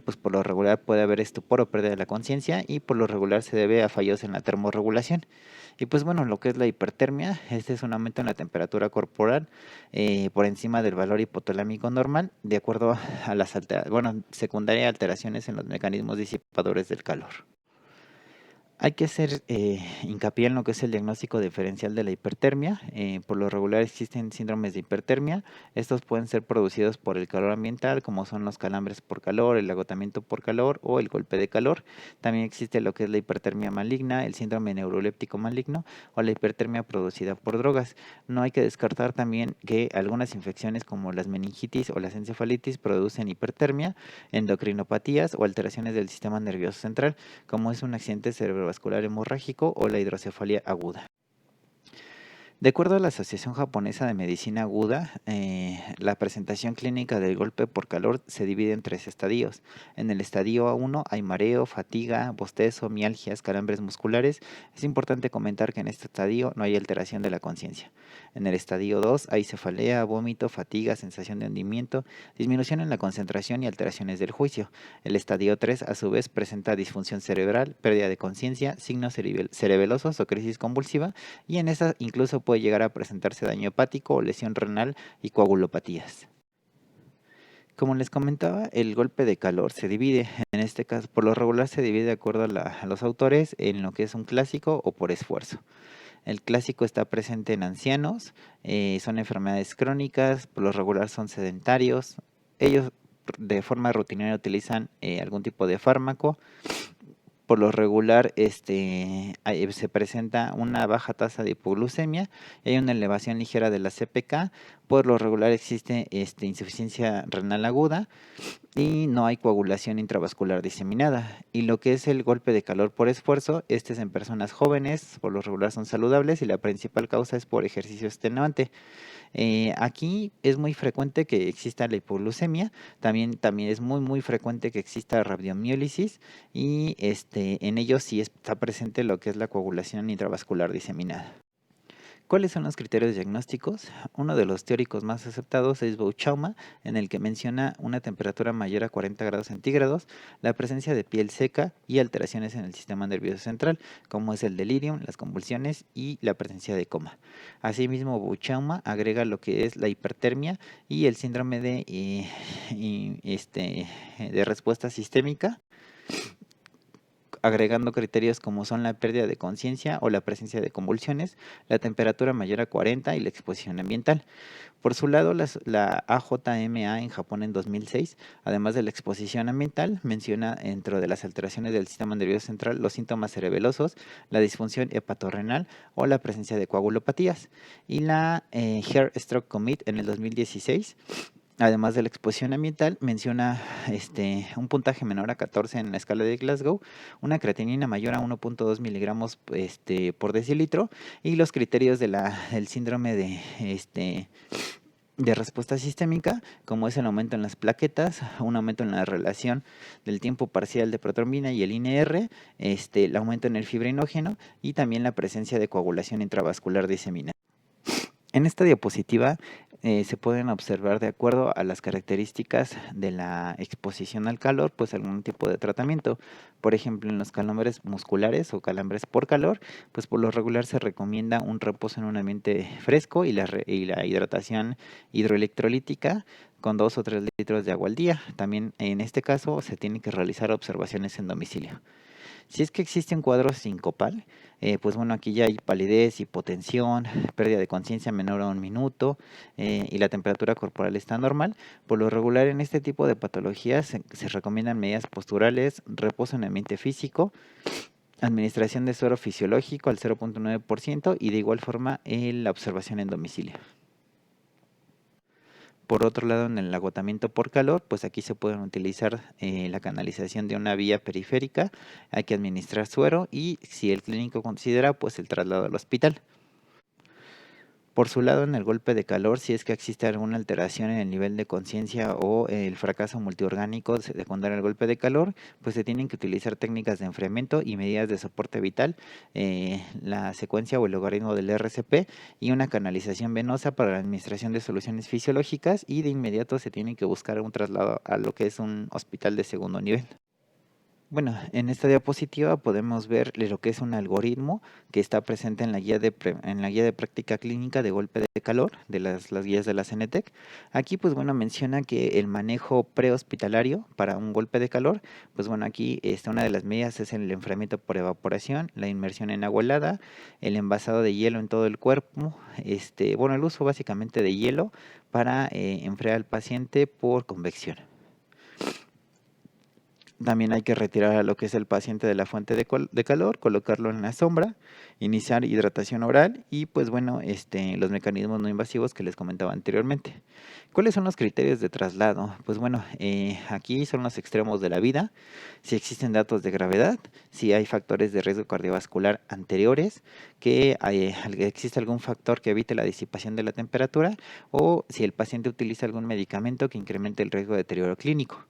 Pues por lo regular puede haber estupor o pérdida de la conciencia y por lo regular se debe a fallos en la termorregulación. Y pues lo que es la hipertermia, este es un aumento en la temperatura corporal por encima del valor hipotalámico normal, de acuerdo acuerdo a las secundarias alteraciones en los mecanismos disipadores del calor. Hay que hacer hincapié en lo que es el diagnóstico diferencial de la hipertermia. Por lo regular existen síndromes de hipertermia. Estos pueden ser producidos por el calor ambiental, como son los calambres por calor, el agotamiento por calor o el golpe de calor. También existe lo que es la hipertermia maligna, el síndrome neuroléptico maligno o la hipertermia producida por drogas. No hay que descartar también que algunas infecciones como las meningitis o las encefalitis producen hipertermia, endocrinopatías o alteraciones del sistema nervioso central, como es un accidente cerebrovascular hemorrágico o la hidrocefalia aguda. De acuerdo a la Asociación Japonesa de Medicina Aguda, la presentación clínica del golpe por calor se divide en 3 estadios. En el estadio 1 hay mareo, fatiga, bostezo, mialgias, calambres musculares. Es importante comentar que en este estadio no hay alteración de la conciencia. En el estadio 2 hay cefalea, vómito, fatiga, sensación de hundimiento, disminución en la concentración y alteraciones del juicio. El estadio 3 a su vez presenta disfunción cerebral, pérdida de conciencia, signos cerebelosos o crisis convulsiva, y en esta incluso puede llegar a presentarse daño hepático o lesión renal y coagulopatías. Como les comentaba, el golpe de calor se divide, en este caso por lo regular se divide de acuerdo a los autores en lo que es un clásico o por esfuerzo. El clásico está presente en ancianos, son enfermedades crónicas, por lo regular son sedentarios, ellos de forma rutinaria utilizan algún tipo de fármaco. Por lo regular se presenta una baja tasa de hipoglucemia y hay una elevación ligera de la CPK. Por lo regular existe insuficiencia renal aguda y no hay coagulación intravascular diseminada. Y lo que es el golpe de calor por esfuerzo, este es en personas jóvenes, por lo regular son saludables y la principal causa es por ejercicio extenuante. Aquí es muy frecuente que exista la hipoglucemia, también es muy frecuente que exista rabdomiólisis y en ellos sí está presente lo que es la coagulación intravascular diseminada. ¿Cuáles son los criterios diagnósticos? Uno de los teóricos más aceptados es Bouschauma, en el que menciona una temperatura mayor a 40 grados centígrados, la presencia de piel seca y alteraciones en el sistema nervioso central, como es el delirium, las convulsiones y la presencia de coma. Asimismo, Bouschauma agrega lo que es la hipertermia y el síndrome de respuesta sistémica, agregando criterios como son la pérdida de conciencia o la presencia de convulsiones, la temperatura mayor a 40 y la exposición ambiental. Por su lado, la AJMA en Japón en 2006, además de la exposición ambiental, menciona dentro de las alteraciones del sistema nervioso central los síntomas cerebelosos, la disfunción hepatorrenal o la presencia de coagulopatías. Y la Heart Stroke Committee en el 2016, además de la exposición ambiental, menciona un puntaje menor a 14 en la escala de Glasgow, una creatinina mayor a 1.2 miligramos por decilitro y los criterios del síndrome de respuesta sistémica, como es el aumento en las plaquetas, un aumento en la relación del tiempo parcial de protrombina y el INR, el aumento en el fibrinógeno y también la presencia de coagulación intravascular diseminada. En esta diapositiva se pueden observar, de acuerdo a las características de la exposición al calor, pues algún tipo de tratamiento. Por ejemplo, en los calambres musculares o calambres por calor, pues por lo regular se recomienda un reposo en un ambiente fresco y la hidratación hidroelectrolítica con 2 o 3 litros de agua al día. También en este caso se tienen que realizar observaciones en domicilio. Si es que existe un cuadro sincopal, pues bueno, aquí ya hay palidez, hipotensión, pérdida de conciencia menor a 1 minuto y la temperatura corporal está normal. Por lo regular en este tipo de patologías se recomiendan medidas posturales, reposo en ambiente físico, administración de suero fisiológico al 0.9% y de igual forma la observación en domicilio. Por otro lado, en el agotamiento por calor, pues aquí se pueden utilizar la canalización de una vía periférica, hay que administrar suero y si el clínico considera, pues el traslado al hospital. Por su lado, en el golpe de calor, si es que existe alguna alteración en el nivel de conciencia o el fracaso multiorgánico secundario al golpe de calor, pues se tienen que utilizar técnicas de enfriamiento y medidas de soporte vital, la secuencia o el logaritmo del RCP y una canalización venosa para la administración de soluciones fisiológicas y de inmediato se tiene que buscar un traslado a lo que es un hospital de segundo nivel. Bueno, en esta diapositiva podemos ver lo que es un algoritmo que está presente en la en la guía de práctica clínica de golpe de calor de las guías de la CENETEC. Aquí, pues bueno, menciona que el manejo prehospitalario para un golpe de calor, pues bueno, aquí una de las medidas es el enfriamiento por evaporación, la inmersión en agua helada, el envasado de hielo en todo el cuerpo, bueno, el uso básicamente de hielo para enfriar al paciente por convección. También hay que retirar a lo que es el paciente de la fuente de calor, colocarlo en la sombra, iniciar hidratación oral y pues bueno, los mecanismos no invasivos que les comentaba anteriormente. ¿Cuáles son los criterios de traslado? Pues bueno, aquí son los extremos de la vida, si existen datos de gravedad, si hay factores de riesgo cardiovascular anteriores, que existe algún factor que evite la disipación de la temperatura o si el paciente utiliza algún medicamento que incremente el riesgo de deterioro clínico.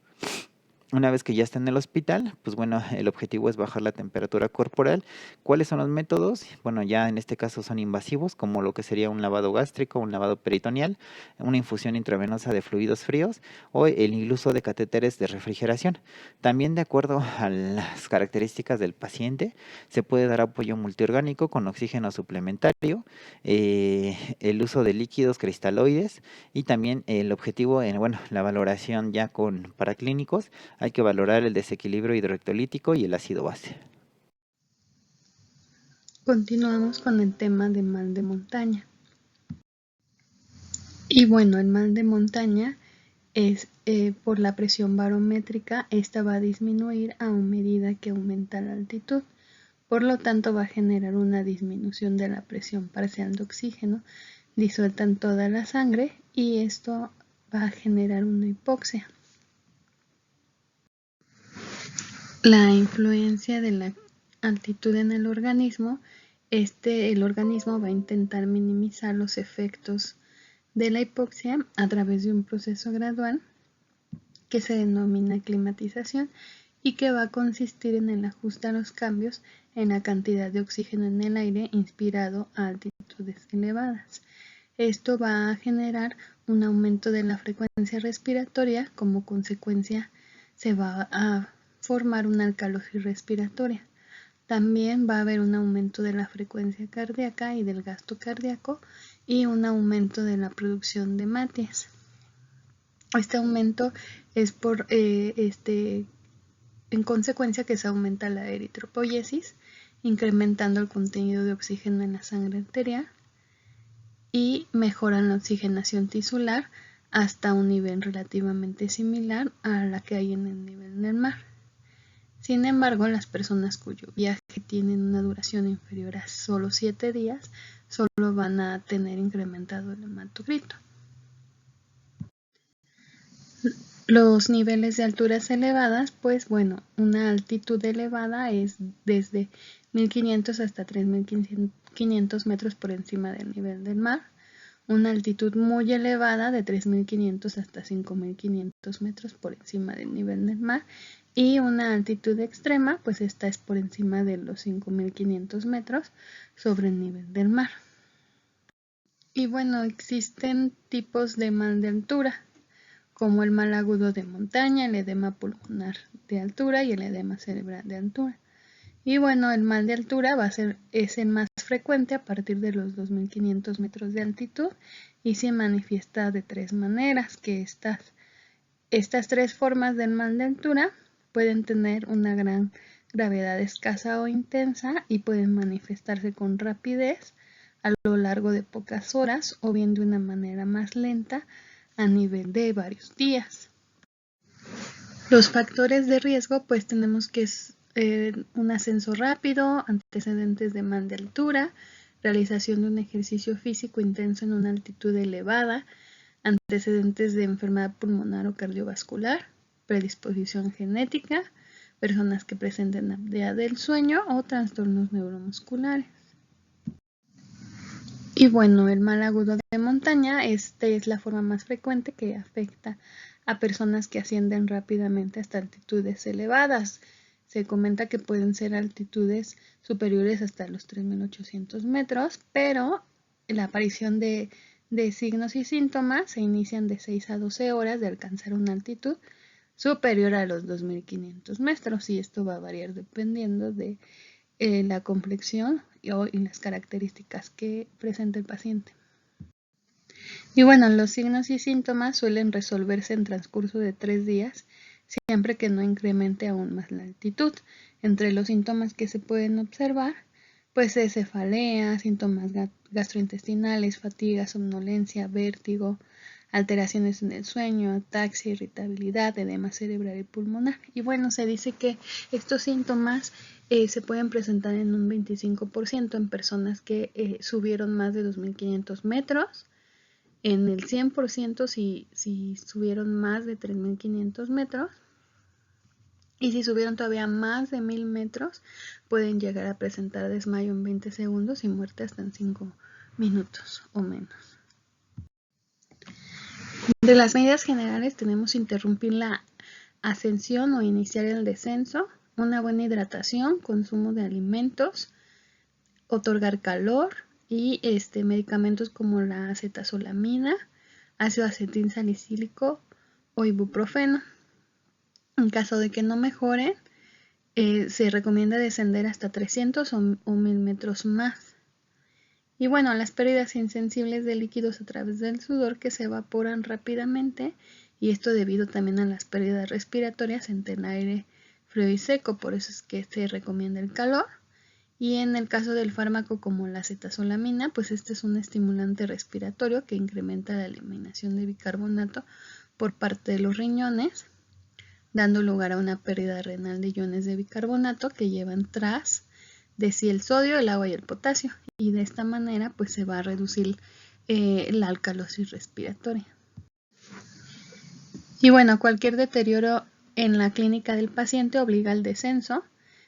Una vez que ya está en el hospital, pues bueno, el objetivo es bajar la temperatura corporal. ¿Cuáles son los métodos? Bueno, ya en este caso son invasivos, como lo que sería un lavado gástrico, un lavado peritoneal, una infusión intravenosa de fluidos fríos o el uso de catéteres de refrigeración. También de acuerdo a las características del paciente, se puede dar apoyo multiorgánico con oxígeno suplementario, el uso de líquidos cristaloides y también el objetivo, bueno, la valoración ya con paraclínicos. Hay que valorar el desequilibrio hidroelectrolítico y el ácido base. Continuamos con el tema de mal de montaña. Y bueno, el mal de montaña es por la presión barométrica, esta va a disminuir a medida que aumenta la altitud. Por lo tanto, va a generar una disminución de la presión parcial de oxígeno disuelta en toda la sangre y esto va a generar una hipoxia. La influencia de la altitud en el organismo, el organismo va a intentar minimizar los efectos de la hipoxia a través de un proceso gradual que se denomina climatización y que va a consistir en el ajuste a los cambios en la cantidad de oxígeno en el aire inspirado a altitudes elevadas. Esto va a generar un aumento de la frecuencia respiratoria, como consecuencia se va a formar una alcalosis respiratoria. También va a haber un aumento de la frecuencia cardíaca y del gasto cardíaco y un aumento de la producción de hemátias. Este aumento es en consecuencia que se aumenta la eritropoyesis, incrementando el contenido de oxígeno en la sangre arterial y mejoran la oxigenación tisular hasta un nivel relativamente similar a la que hay en el nivel del mar. Sin embargo, las personas cuyo viaje tienen una duración inferior a solo 7 días solo van a tener incrementado el hematocrito. Los niveles de alturas elevadas, pues bueno, una altitud elevada es desde 1500 hasta 3500 metros por encima del nivel del mar. Una altitud muy elevada de 3500 hasta 5500 metros por encima del nivel del mar. Y una altitud extrema, pues esta es por encima de los 5500 metros sobre el nivel del mar. Y bueno, existen tipos de mal de altura, como el mal agudo de montaña, el edema pulmonar de altura y el edema cerebral de altura. Y bueno, el mal de altura es el más frecuente a partir de los 2500 metros de altitud y se manifiesta de 3 maneras, que estas 3 formas del mal de altura pueden tener una gran gravedad escasa o intensa y pueden manifestarse con rapidez a lo largo de pocas horas o bien de una manera más lenta a nivel de varios días. Los factores de riesgo, pues tenemos que un ascenso rápido, antecedentes de mal de altura, realización de un ejercicio físico intenso en una altitud elevada, antecedentes de enfermedad pulmonar o cardiovascular, predisposición genética, personas que presenten apnea del sueño o trastornos neuromusculares. Y bueno, el mal agudo de montaña, es la forma más frecuente que afecta a personas que ascienden rápidamente hasta altitudes elevadas. Se comenta que pueden ser altitudes superiores hasta los 3800 metros, pero la aparición de signos y síntomas se inician de 6 a 12 horas de alcanzar una altitud superior a los 2.500 metros, y esto va a variar dependiendo de la complexión y las características que presenta el paciente. Y bueno, los signos y síntomas suelen resolverse en transcurso de 3 días, siempre que no incremente aún más la altitud. Entre los síntomas que se pueden observar, pues cefalea, síntomas gastrointestinales, fatiga, somnolencia, vértigo, alteraciones en el sueño, ataxia, irritabilidad, edema cerebral y pulmonar. Y bueno, se dice que estos síntomas se pueden presentar en un 25% en personas que subieron más de 2.500 metros, en el 100% si subieron más de 3.500 metros, y si subieron todavía más de 1.000 metros, pueden llegar a presentar desmayo en 20 segundos y muerte hasta en 5 minutos o menos. De las medidas generales tenemos interrumpir la ascensión o iniciar el descenso, una buena hidratación, consumo de alimentos, otorgar calor y medicamentos como la acetazolamina, ácido acetilsalicílico o ibuprofeno. En caso de que no mejoren, se recomienda descender hasta 300 o 1.000 metros más. Y bueno, las pérdidas insensibles de líquidos a través del sudor que se evaporan rápidamente, y esto debido también a las pérdidas respiratorias entre el aire frío y seco, por eso es que se recomienda el calor. Y en el caso del fármaco como la acetazolamina, pues este es un estimulante respiratorio que incrementa la eliminación de bicarbonato por parte de los riñones, dando lugar a una pérdida renal de iones de bicarbonato que llevan tras de sí el sodio, el agua y el potasio, y de esta manera pues se va a reducir la alcalosis respiratoria. Y bueno, cualquier deterioro en la clínica del paciente obliga al descenso.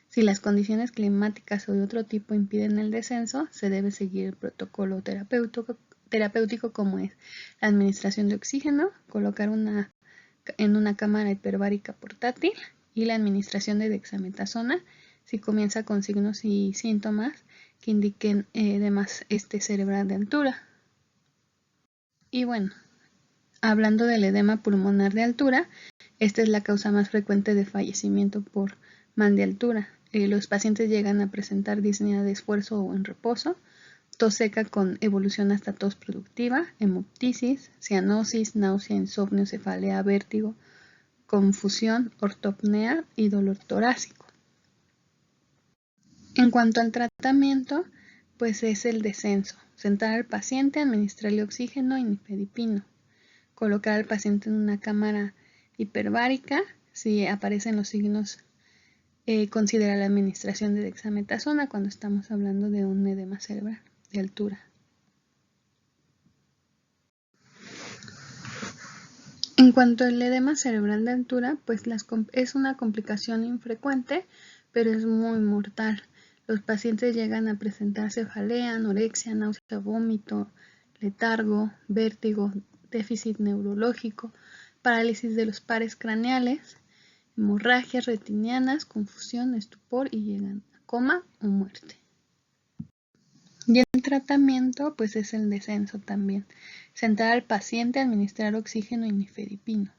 Si las condiciones climáticas o de otro tipo impiden el descenso, se debe seguir el protocolo terapéutico como es la administración de oxígeno, colocar en una cámara hiperbárica portátil y la administración de dexametasona si comienza con signos y síntomas que indiquen edema cerebral de altura. Y bueno, hablando del edema pulmonar de altura, esta es la causa más frecuente de fallecimiento por mal de altura. Los pacientes llegan a presentar disnea de esfuerzo o en reposo, tos seca con evolución hasta tos productiva, hemoptisis, cianosis, náusea, insomnio, cefalea, vértigo, confusión, ortopnea y dolor torácico. En cuanto al tratamiento, pues es el descenso. Sentar al paciente, administrarle oxígeno y nifedipino. Colocar al paciente en una cámara hiperbárica. Si aparecen los signos, considera la administración de dexametasona cuando estamos hablando de un edema cerebral de altura. En cuanto al edema cerebral de altura, pues es una complicación infrecuente, pero es muy mortal. Los pacientes llegan a presentar cefalea, anorexia, náusea, vómito, letargo, vértigo, déficit neurológico, parálisis de los pares craneales, hemorragias retinianas, confusión, estupor y llegan a coma o muerte. Y el tratamiento pues es el descenso también. Sentar al paciente, administrar oxígeno y nifedipino.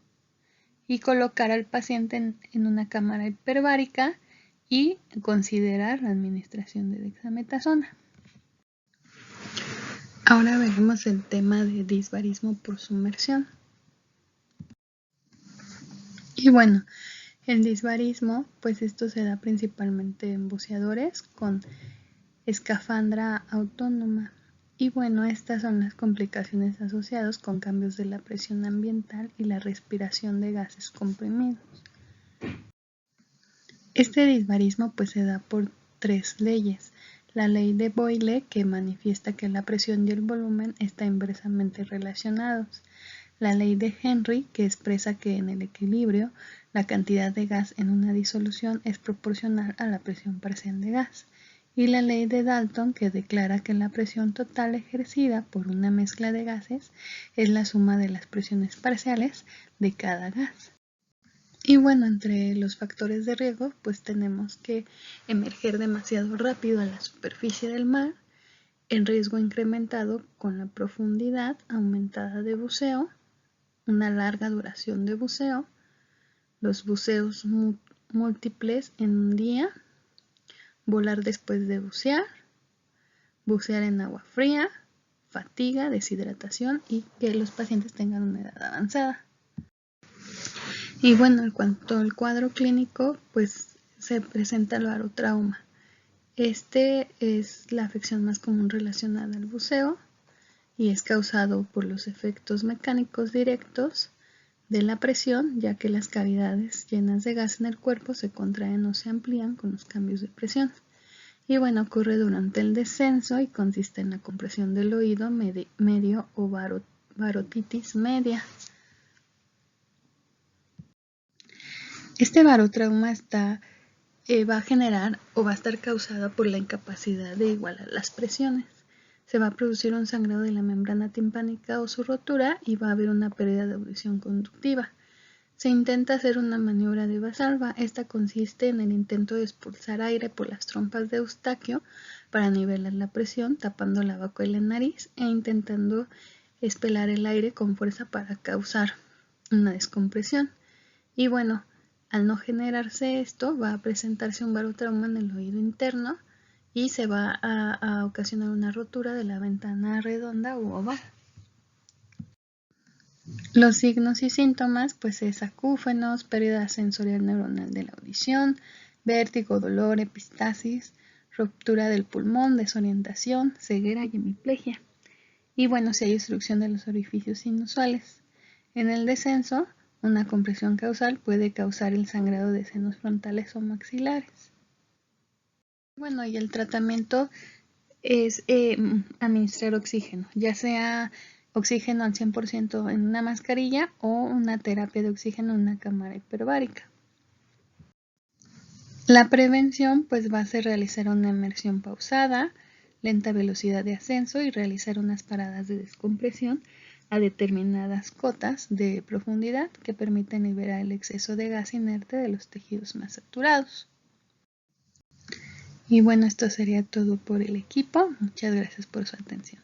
Y colocar al paciente en una cámara hiperbárica y considerar la administración de dexametasona. Ahora veremos el tema de disbarismo por sumersión. Y bueno, el disbarismo, pues esto se da principalmente en buceadores con escafandra autónoma. Y bueno, estas son las complicaciones asociadas con cambios de la presión ambiental y la respiración de gases comprimidos. Este disbarismo pues se da por 3 leyes. La ley de Boyle, que manifiesta que la presión y el volumen están inversamente relacionados. La ley de Henry, que expresa que en el equilibrio la cantidad de gas en una disolución es proporcional a la presión parcial de gas. Y la ley de Dalton, que declara que la presión total ejercida por una mezcla de gases es la suma de las presiones parciales de cada gas. Y bueno, entre los factores de riesgo, pues tenemos que emerger demasiado rápido a la superficie del mar, el riesgo incrementado con la profundidad aumentada de buceo, una larga duración de buceo, los buceos múltiples en un día, volar después de bucear, bucear en agua fría, fatiga, deshidratación y que los pacientes tengan una edad avanzada. Y bueno, en cuanto al cuadro clínico, pues se presenta el barotrauma. Este es la afección más común relacionada al buceo y es causado por los efectos mecánicos directos de la presión, ya que las cavidades llenas de gas en el cuerpo se contraen o se amplían con los cambios de presión. Y bueno, ocurre durante el descenso y consiste en la compresión del oído medio o barotitis media. Este barotrauma va a generar o va a estar causada por la incapacidad de igualar las presiones. Se va a producir un sangrado de la membrana timpánica o su rotura y va a haber una pérdida de audición conductiva. Se intenta hacer una maniobra de Valsalva. Esta consiste en el intento de expulsar aire por las trompas de Eustaquio para nivelar la presión, tapando la boca y la nariz e intentando expelar el aire con fuerza para causar una descompresión. Y bueno, al no generarse esto, va a presentarse un barotrauma en el oído interno y se va a ocasionar una rotura de la ventana redonda u oval. Los signos y síntomas pues es acúfenos, pérdida sensorial neuronal de la audición, vértigo, dolor, epistasis, ruptura del pulmón, desorientación, ceguera y hemiplegia. Y bueno, si hay obstrucción de los orificios inusuales. En el descenso, una compresión causal puede causar el sangrado de senos frontales o maxilares. Bueno, y el tratamiento es administrar oxígeno, ya sea oxígeno al 100% en una mascarilla o una terapia de oxígeno en una cámara hiperbárica. La prevención pues va a ser realizar una inmersión pausada, lenta velocidad de ascenso y realizar unas paradas de descompresión a determinadas cotas de profundidad que permiten liberar el exceso de gas inerte de los tejidos más saturados. Y bueno, esto sería todo por el equipo. Muchas gracias por su atención.